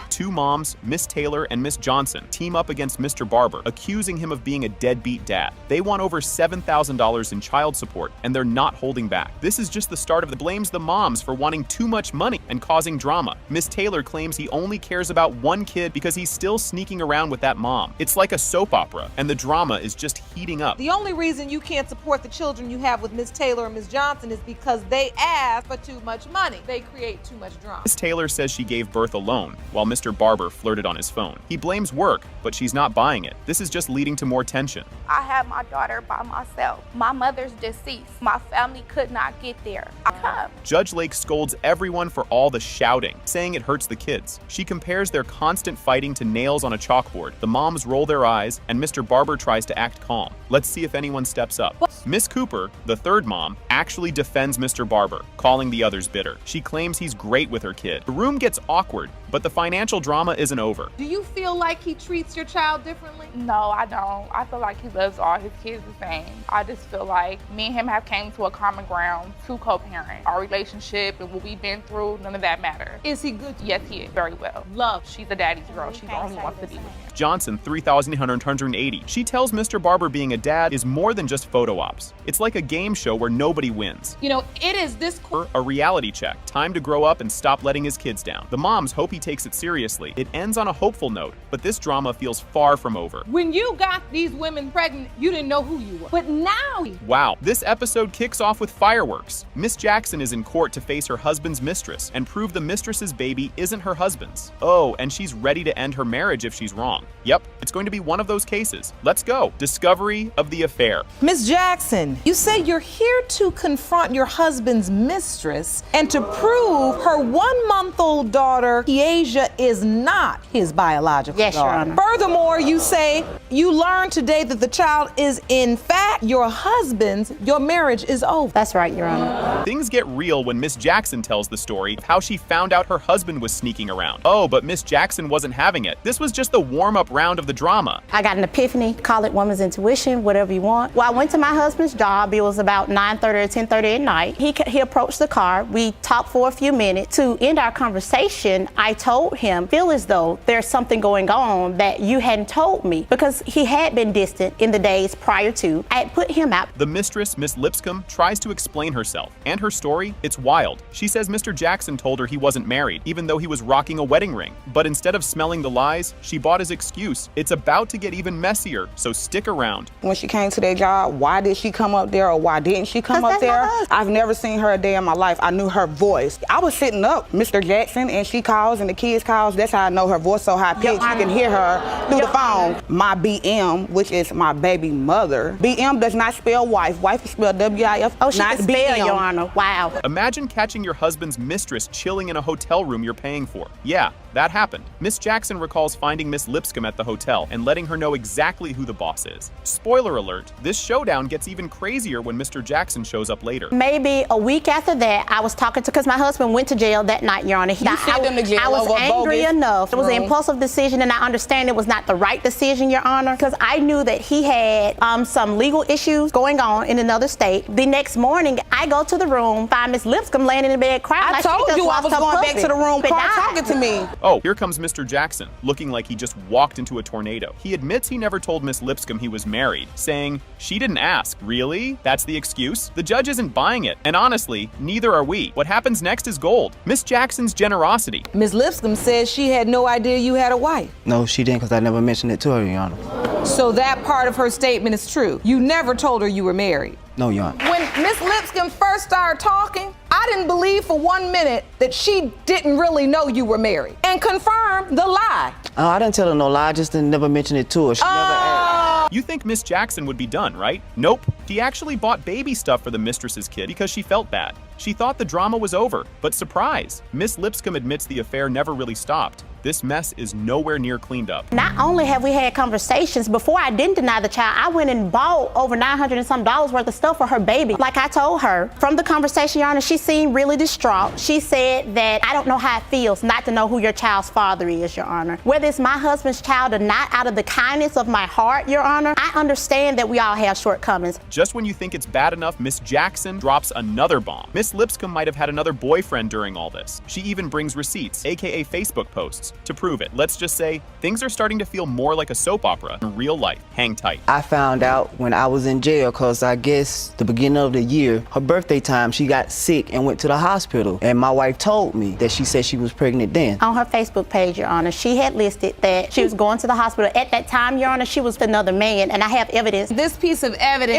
Two moms, Miss Taylor and Miss Johnson, team up against Mr. Barber, accusing him of being a deadbeat dad. They want over $7,000 in child support, and they're not holding back. This is just the start of the blames the moms for wanting too much money and causing drama. Miss Taylor claims he only cares about one kid because he's still sneaking around with that mom. It's like a soap opera, and the drama is just heating up. The only reason you can't support the children you have with Miss Taylor and Miss Johnson is because they ask for too much money. They create too much drama. Miss Taylor says she gave birth alone, while Mr. Barber flirted on his phone. He blames work, but she's not buying it. This is just leading to more tension. I had my daughter by myself. My mother's deceased. My family could not get there. I come. Judge Lake scolds everyone for all the shouting, saying it hurts the kids. She compares their constant fighting to nails on a chalkboard. The moms roll their eyes, and Mr. Barber tries to act calm. Let's see if anyone steps up. Miss Cooper, the third mom, actually defends Mr. Barber, calling the others bitter. She claims he's great with her kid. The room gets awkward, but the financial drama isn't over. Do you feel like he treats your child differently? No, I don't. I feel like he loves all his kids the same. I just feel like me and him have came to a common ground to co-parent. Our relationship and what we've been through, none of that matters. Is he good? Yes, he is. Very well. Love. She's a daddy's girl. She only wants to be with him. Johnson, 3,880. She tells Mr. Barber being a dad is more than just photo ops. It's like a game show where nobody wins. You know, it is this... A reality check. Time to grow up and stop letting his kids down. The moms hope he takes it seriously. It ends on a hopeful note, but this drama feels far from over. When you got these women pregnant, you didn't know who you were. But now... Wow, this episode kicks off with fireworks. Miss Jackson is in court to face her husband's mistress and prove the mistress's baby isn't her husband's. Oh, and she's ready to end her marriage if she's wrong. Yep, it's going to be one of those cases. Let's go. Discovery of the affair. Miss Jackson, you say you're here to confront your husband's mistress and to prove her 1-month-old daughter, Kiesha, is not his biological daughter. Your Honor. Furthermore, you say you learned today that the child is in fact your husband's. Your marriage is over. That's right, Your Honor. Things get real when Miss Jackson tells the story of how she found out her husband was sneaking around. Oh, but Miss Jackson wasn't having it. This was just the warm-up round of the drama. I got an epiphany. Call it woman's intuition, whatever you want. Well, I went to my husband's job. It was about 9:30 or 10:30 at night. He approached the car. We talked for a few minutes. To end our conversation, I told him, feel as though there's something going on that you hadn't told me, because he had been distant in the days prior to. I had put him out. The mistress, Miss Lipscomb, tries to explain herself. And her story, it's wild. She says Mr. Jackson told her he wasn't married, even though he was rocking a wedding ring. But instead of smelling the lies, she bought his excuse. It's about to get even messier, so stick around. When she came to their job, why did she come up there or why didn't she come up there? I've never seen her a day in my life. I knew her voice. I was sitting up, Mr. Jackson, and she calls and the kids calls. That's how I know her voice so high pitched. You can hear her through the phone. My BM, which is my baby mother. BM does not spell wife. Wife is spelled W-I-F. Oh, she not can spell, BM. Your Honor. Wow. Imagine catching your husband's mistress chilling in a hotel room you're paying for. Yeah, that happened. Miss Jackson recalls finding Miss Lipscomb at the hotel and letting her know exactly who the boss is. Spoiler alert, this showdown gets even crazier when Mr. Jackson shows up later. Maybe a week after that, I was talking to, because my husband went to jail that night, Your Honor. You sent them to jail I was over angry bogus enough. It was an room. impulsive decision, and I understand it was not the right decision, Your Honor, because I knew that he had some legal issues going on in another state. The next morning, I go to the room, find Miss Lipscomb laying in the bed crying. I like she told just you I lost was her going back puppy. to the room, But Carl died. talking to me. Oh, here comes Mr. Jackson, looking like he just walked into a tornado. He admits he never told Miss Lipscomb he was married, saying, "She didn't ask." Really? That's the excuse? The judge isn't buying it, and honestly, neither are we. What happens next is gold. Miss Jackson's generosity. Miss Lipscomb says she had no idea you had a wife. No, she didn't, because I never mentioned it to her, Your Honor. So that part of her statement is true. You never told her you were married. No, Your Honor. When Miss Lipscomb first started talking, I didn't believe for 1 minute that she didn't really know you were married, and confirmed the lie. Oh, I didn't tell her no lie. I just didn't never mention it to her. She never asked. You think Miss Jackson would be done, right? Nope. She actually bought baby stuff for the mistress's kid because she felt bad. She thought the drama was over, but surprise, Miss Lipscomb admits the affair never really stopped. This mess is nowhere near cleaned up. Not only have we had conversations, before I didn't deny the child, I went and bought over $900 and some worth of stuff for her baby. Like I told her, from the conversation, Your Honor, she seemed really distraught. She said that, "I don't know how it feels not to know who your child's father is, Your Honor. Whether it's my husband's child or not, out of the kindness of my heart, Your Honor, I understand that we all have shortcomings." Just when you think it's bad enough, Miss Jackson drops another bomb. Miss Lipscomb might have had another boyfriend during all this. She even brings receipts, aka Facebook posts, to prove it. Let's just say, things are starting to feel more like a soap opera in real life. Hang tight. I found out when I was in jail, because I guess the beginning of the year, her birthday time, she got sick and went to the hospital. And my wife told me that she said she was pregnant then. On her Facebook page, Your Honor, she had listed that she was going to the hospital. At that time, Your Honor, she was with another man, and I have evidence. This piece of evidence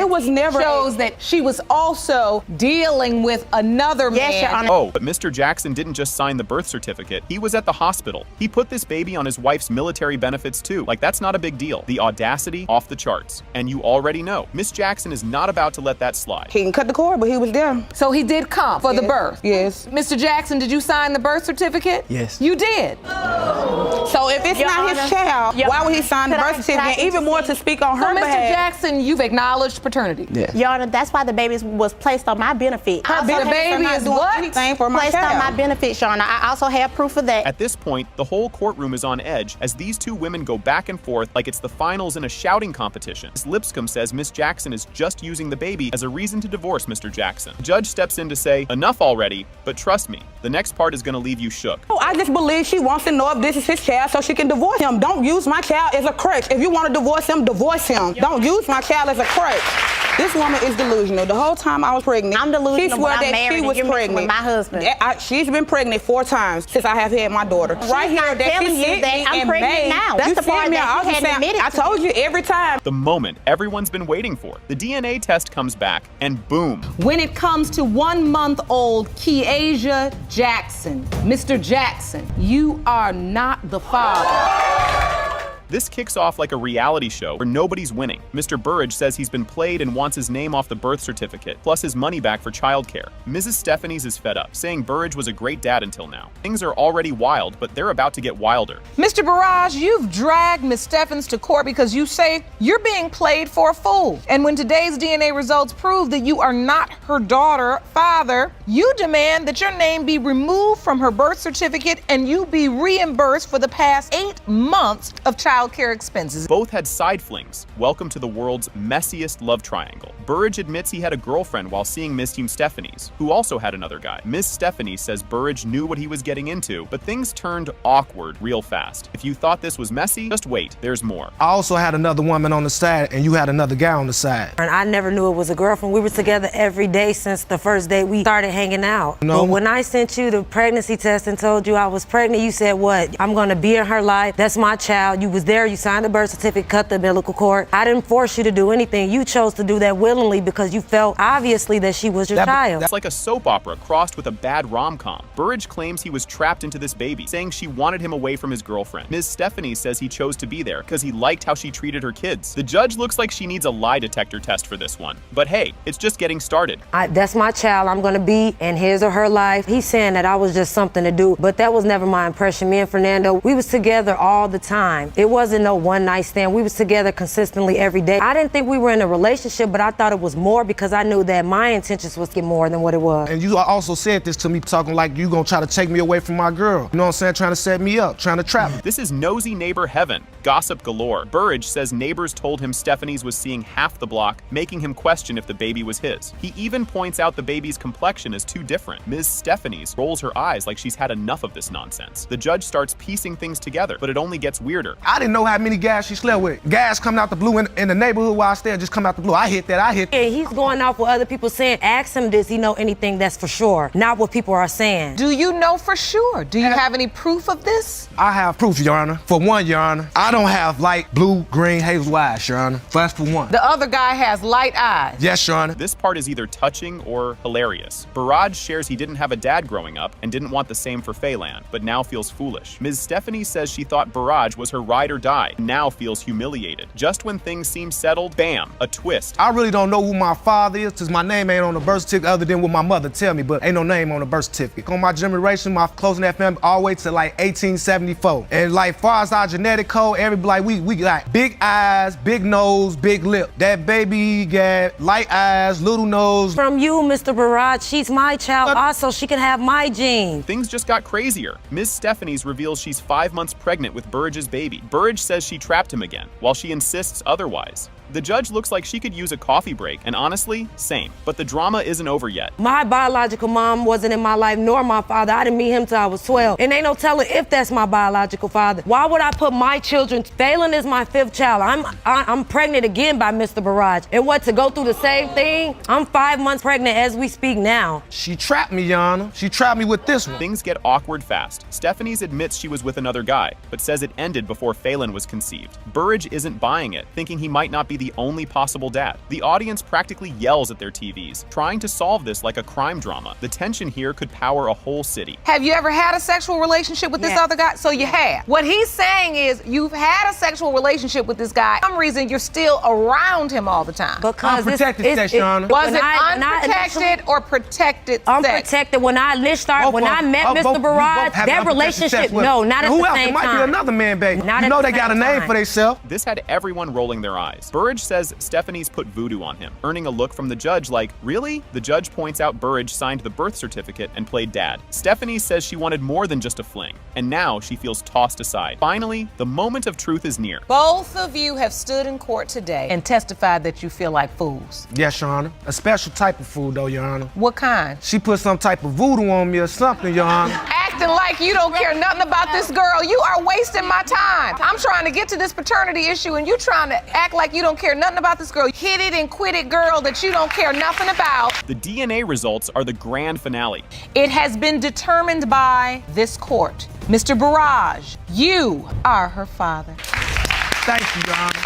shows that she was also dealing with another man. Yes, Your Honor. Oh, but Mr. Jackson didn't just sign the birth certificate. He was at the hospital. He put this baby on his wife's military benefits too. Like, that's not a big deal. The audacity off the charts. And you already know, Miss Jackson is not about to let that slide. He didn't cut the cord, but he was there. So he did come for the birth? Yes. Mr. Jackson, did you sign the birth certificate? Yes. You did? So if it's Your not Honor, his child, Your why would he sign the Could I- birth certificate? could I Even more to intercede? speak on So her Mr. behalf. Jackson, you've acknowledged paternity? Yes. Your Honor, that's why the baby was placed on my benefit. Her Also benefits had- are not doing anything for my placed on child. my benefit, Your Honor. I also have proof of that. At this point, the whole courtroom is on edge as these two women go back and forth like it's the finals in a shouting competition. Miss Lipscomb says Miss Jackson is just using the baby as a reason to divorce Mr. Jackson. The judge steps in to say, enough already, but trust me, the next part is gonna leave you shook. Oh, I just believe she wants to know if this is his child so she can divorce him. Don't use my child as a crutch. If you want to divorce him, divorce him. Don't use my child as a crutch. This woman is delusional. The whole time I was pregnant, I'm delusional she when swore I'm that married she and was you're messing pregnant. with my husband. She's been pregnant 4 times since I have had my daughter. Right here, not that telling she you sent that me I'm in pregnant May. now. That's You the sent part me, that I you was hadn't saying- admitted I to told me. you every time. The moment everyone's been waiting for. The DNA test comes back, and boom. When it comes to 1-month-old Keasia Jackson, Mr. Jackson, you are not the father. This kicks off like a reality show where nobody's winning. Mr. Burridge says he's been played and wants his name off the birth certificate, plus his money back for childcare. Mrs. Stephanies is fed up, saying Burridge was a great dad until now. Things are already wild, but they're about to get wilder. Mr. Barrage, you've dragged Miss Stephens to court because you say you're being played for a fool. And when today's DNA results prove that you are not her daughter, father, you demand that your name be removed from her birth certificate and you be reimbursed for the past 8 months of child care expenses. Both had side flings. Welcome to the world's messiest love triangle. Burridge admits he had a girlfriend while seeing Miss Team Stephanies, who also had another guy. Miss Stephanie says Burridge knew what he was getting into, but things turned awkward real fast. If you thought this was messy, just wait, there's more. I also had another woman on the side, and you had another guy on the side. And I never knew it was a girlfriend. We were together every day since the first day we started hanging out. No. But when I sent you the pregnancy test and told you I was pregnant, you said, what? I'm gonna be in her life. That's my child. You was there, you signed the birth certificate, cut the umbilical cord. I didn't force you to do anything. You chose to do that willingly because you felt obviously that she was your child. That's like a soap opera crossed with a bad rom-com. Burridge claims he was trapped into this baby, saying she wanted him away from his girlfriend. Ms. Stephanie says he chose to be there because he liked how she treated her kids. The judge looks like she needs a lie detector test for this one. But hey, it's just getting started. That's my child. I'm gonna be in his or her life. He's saying that I was just something to do, but that was never my impression. Me and Fernando, we was together all the time. It wasn't no one night stand. We was together consistently every day. I didn't think we were in a relationship, but I thought thought it was more because I knew that my intentions was to get more than what it was. And you also said this to me, talking like you gonna try to take me away from my girl. You know what I'm saying? Trying to set me up, trying to trap me. This is nosy neighbor heaven. Gossip galore. Burridge says neighbors told him Stephanie's was seeing half the block, making him question if the baby was his. He even points out the baby's complexion is too different. Ms. Stephanie's rolls her eyes like she's had enough of this nonsense. The judge starts piecing things together, but it only gets weirder. I didn't know how many guys she slept with. Guys coming out the blue in the neighborhood where I stay, just come out the blue. I hit that, I hit that. And he's going off what other people saying. Ask him, does he know anything that's for sure? Not what people are saying. Do you know for sure? Do you have any proof of this? I have proof, Your Honor. For one, Your Honor, I don't have light blue, green, hazel eyes, Your Honor. So that's for one. The other guy has light eyes. Yes, Your Honor. This part is either touching or hilarious. Barrage shares he didn't have a dad growing up and didn't want the same for Phelan, but now feels foolish. Ms. Stephanie says she thought Barrage was her ride or die, and now feels humiliated. Just when things seem settled, bam, a twist. I really don't know who my father is, because my name ain't on the birth certificate other than what my mother tell me, but ain't no name on the birth certificate. On my generation, my close in that family all the way to like 1874. And like far as our genetic code, everybody, we got big eyes, big nose, big lip. That baby got light eyes, little nose. From you, Mr. Barrage, she's my child also. She can have my genes. Things just got crazier. Ms. Stephanie's reveals she's 5 months pregnant with Burridge's baby. Burridge says she trapped him again, while she insists otherwise. The judge looks like she could use a coffee break, and honestly, same. But the drama isn't over yet. My biological mom wasn't in my life, nor my father. I didn't meet him till I was 12. And ain't no telling if that's my biological father. Why would I put my children? Phelan is my 5th child. I'm pregnant again by Mr. Barrage. And what, to go through the same thing? I'm 5 months pregnant as we speak now. She trapped me, Your Honor. She trapped me with this one. Things get awkward fast. Stephanie's admits she was with another guy, but says it ended before Phelan was conceived. Burridge isn't buying it, thinking he might not be the only possible dad. The audience practically yells at their TVs, trying to solve this like a crime drama. The tension here could power a whole city. Have you ever had a sexual relationship with this other guy? So you have. What he's saying is you've had a sexual relationship with this guy. For some reason, you're still around him all the time. Because unprotected sex, Your Honor. Was it unprotected or protected sex? Unprotected. When I met Mr. Barrage, that relationship, no, not at the same time. It might be another man, baby. Not you know at the they got a same name time. for themselves. This had everyone rolling their eyes. Burridge says Stephanie's put voodoo on him, earning a look from the judge like, really? The judge points out Burridge signed the birth certificate and played dad. Stephanie says she wanted more than just a fling, and now she feels tossed aside. Finally, the moment of truth is near. Both of you have stood in court today and testified that you feel like fools. Yes, Your Honor. A special type of food, though, Your Honor. What kind? She put some type of voodoo on me or something, Your Honor. Acting like you don't care nothing about this girl. You are wasting my time. I'm trying to get to this paternity issue and you trying to act like you don't care nothing about this girl. Hit it and quit it girl that you don't care nothing about. The DNA results are the grand finale. It has been determined by this court. Mr. Barrage, you are her father. Thank you, Your Honor.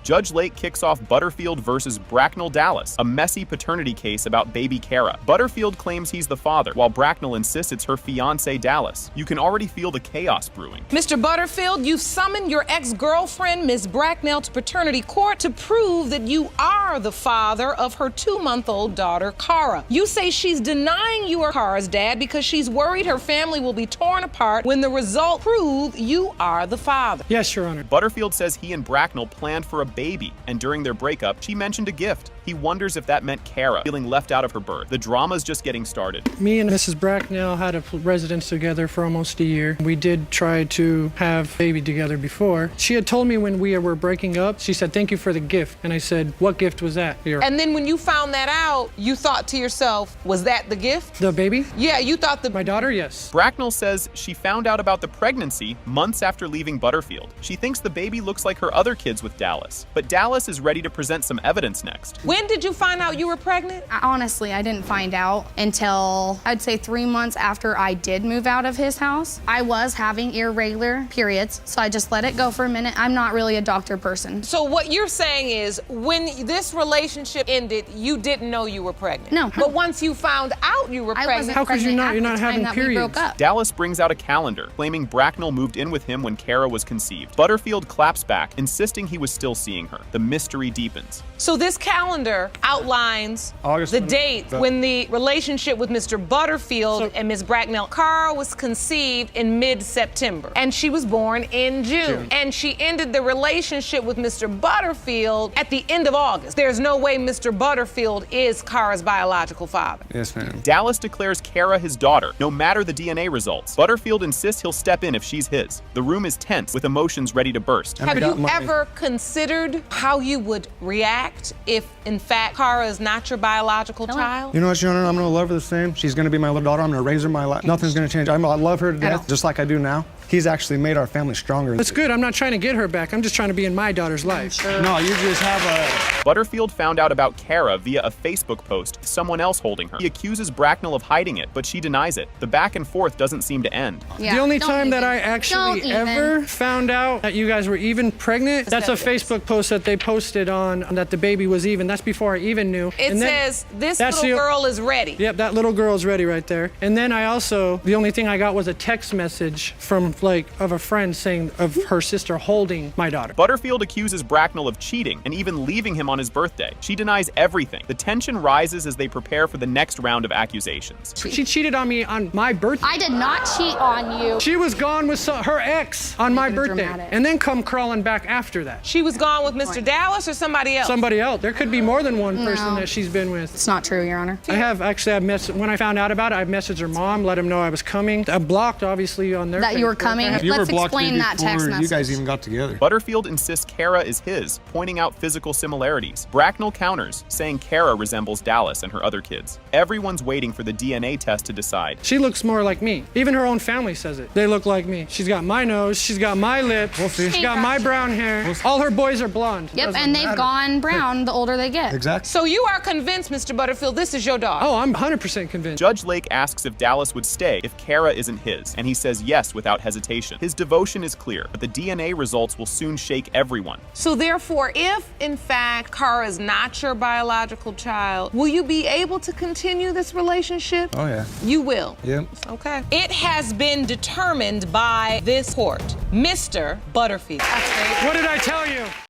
Judge Lake kicks off Butterfield versus Bracknell Dallas, a messy paternity case about baby Kara. Butterfield claims he's the father, while Bracknell insists it's her fiancé Dallas. You can already feel the chaos brewing. Mr. Butterfield, you've summoned your ex-girlfriend, Ms. Bracknell, to paternity court to prove that you are the father of her 2-month-old daughter, Kara. You say she's denying you are Kara's dad because she's worried her family will be torn apart when the results prove you are the father. Yes, Your Honor. Butterfield says he and Bracknell planned for a baby, and during their breakup, she mentioned a gift. He wonders if that meant Kara feeling left out of her birth. The drama's just getting started. Me and Mrs. Bracknell had a residence together for almost a year. We did try to have a baby together before. She had told me when we were breaking up, she said, "Thank you for the gift." And I said, "What gift was that?" And then when you found that out, you thought to yourself, was that the gift? The baby? Yeah, you thought My daughter, yes. Bracknell says she found out about the pregnancy months after leaving Butterfield. She thinks the baby looks like her other kids with Dallas, but Dallas is ready to present some evidence next. When did you find out you were pregnant? Honestly, I didn't find out until I'd say 3 months after I did move out of his house. I was having irregular periods, so I just let it go for a minute. I'm not really a doctor person. So what you're saying is when this relationship ended, you didn't know you were pregnant? No. But once you found out you were pregnant, How could you not? You're not having periods. Dallas brings out a calendar, claiming Bracknell moved in with him when Kara was conceived. Butterfield claps back, insisting he was still seeing her. The mystery deepens. So this calendar calendar outlines August the 20 date when the relationship with Mr. Butterfield and Ms. Bracknell. Cara was conceived in mid-September, and she was born in June. And she ended the relationship with Mr. Butterfield at the end of August. There's no way Mr. Butterfield is Cara's biological father. Yes, ma'am. Dallas declares Cara his daughter, no matter the DNA results. Butterfield insists he'll step in if she's his. The room is tense, with emotions ready to burst. Have you ever considered how you would react if, in fact, Cara is not your biological child? You know what, Shona? I'm gonna love her the same. She's gonna be my little daughter. I'm gonna raise her my life. Nothing's gonna change. I love her to death, just like I do now. He's actually made our family stronger. That's good. I'm not trying to get her back. I'm just trying to be in my daughter's life. No, you just have a... Butterfield found out about Cara via a Facebook post, someone else holding her. He accuses Bracknell of hiding it, but she denies it. The back and forth doesn't seem to end. The only time that I actually ever found out that you guys were even pregnant, that's a Facebook post that they posted on that the baby was even. That's before I even knew. It says, this little girl is ready. Yep, that little girl's ready right there. And then I also, the only thing I got was a text message from of a friend saying of her sister holding my daughter. Butterfield accuses Bracknell of cheating and even leaving him on his birthday. She denies everything. The tension rises as they prepare for the next round of accusations. She cheated on me on my birthday. I did not cheat on you. She was gone with her ex on my birthday and then come crawling back after that. She was gone with Mr. Dallas or somebody else? Somebody else. There could be more than one person that she's been with. It's not true, Your Honor. When I found out about it, I messaged her mom, let him know I was coming. I blocked, obviously, on their That you were Facebook. coming? Let's explain that text message. You guys even got together. Butterfield insists Cara is his, pointing out physical similarities. Bracknell counters, saying Cara resembles Dallas and her other kids. Everyone's waiting for the DNA test to decide. She looks more like me. Even her own family says it. They look like me. She's got my nose, she's got my lips, she's got my brown hair. All her boys are blonde. Yep, and they've gone brown the older they get. Exactly. So you are convinced, Mr. Butterfield, this is your daughter? Oh, I'm 100% convinced. Judge Lake asks if Dallas would stay if Cara isn't his, and he says yes without hesitation. His devotion is clear, but the DNA results will soon shake everyone. So therefore, if in fact Cara is not your biological child, will you be able to continue this relationship? Oh, yeah. You will? Yep. Okay. It has been determined by this court, Mr. Butterfield. What did I tell you?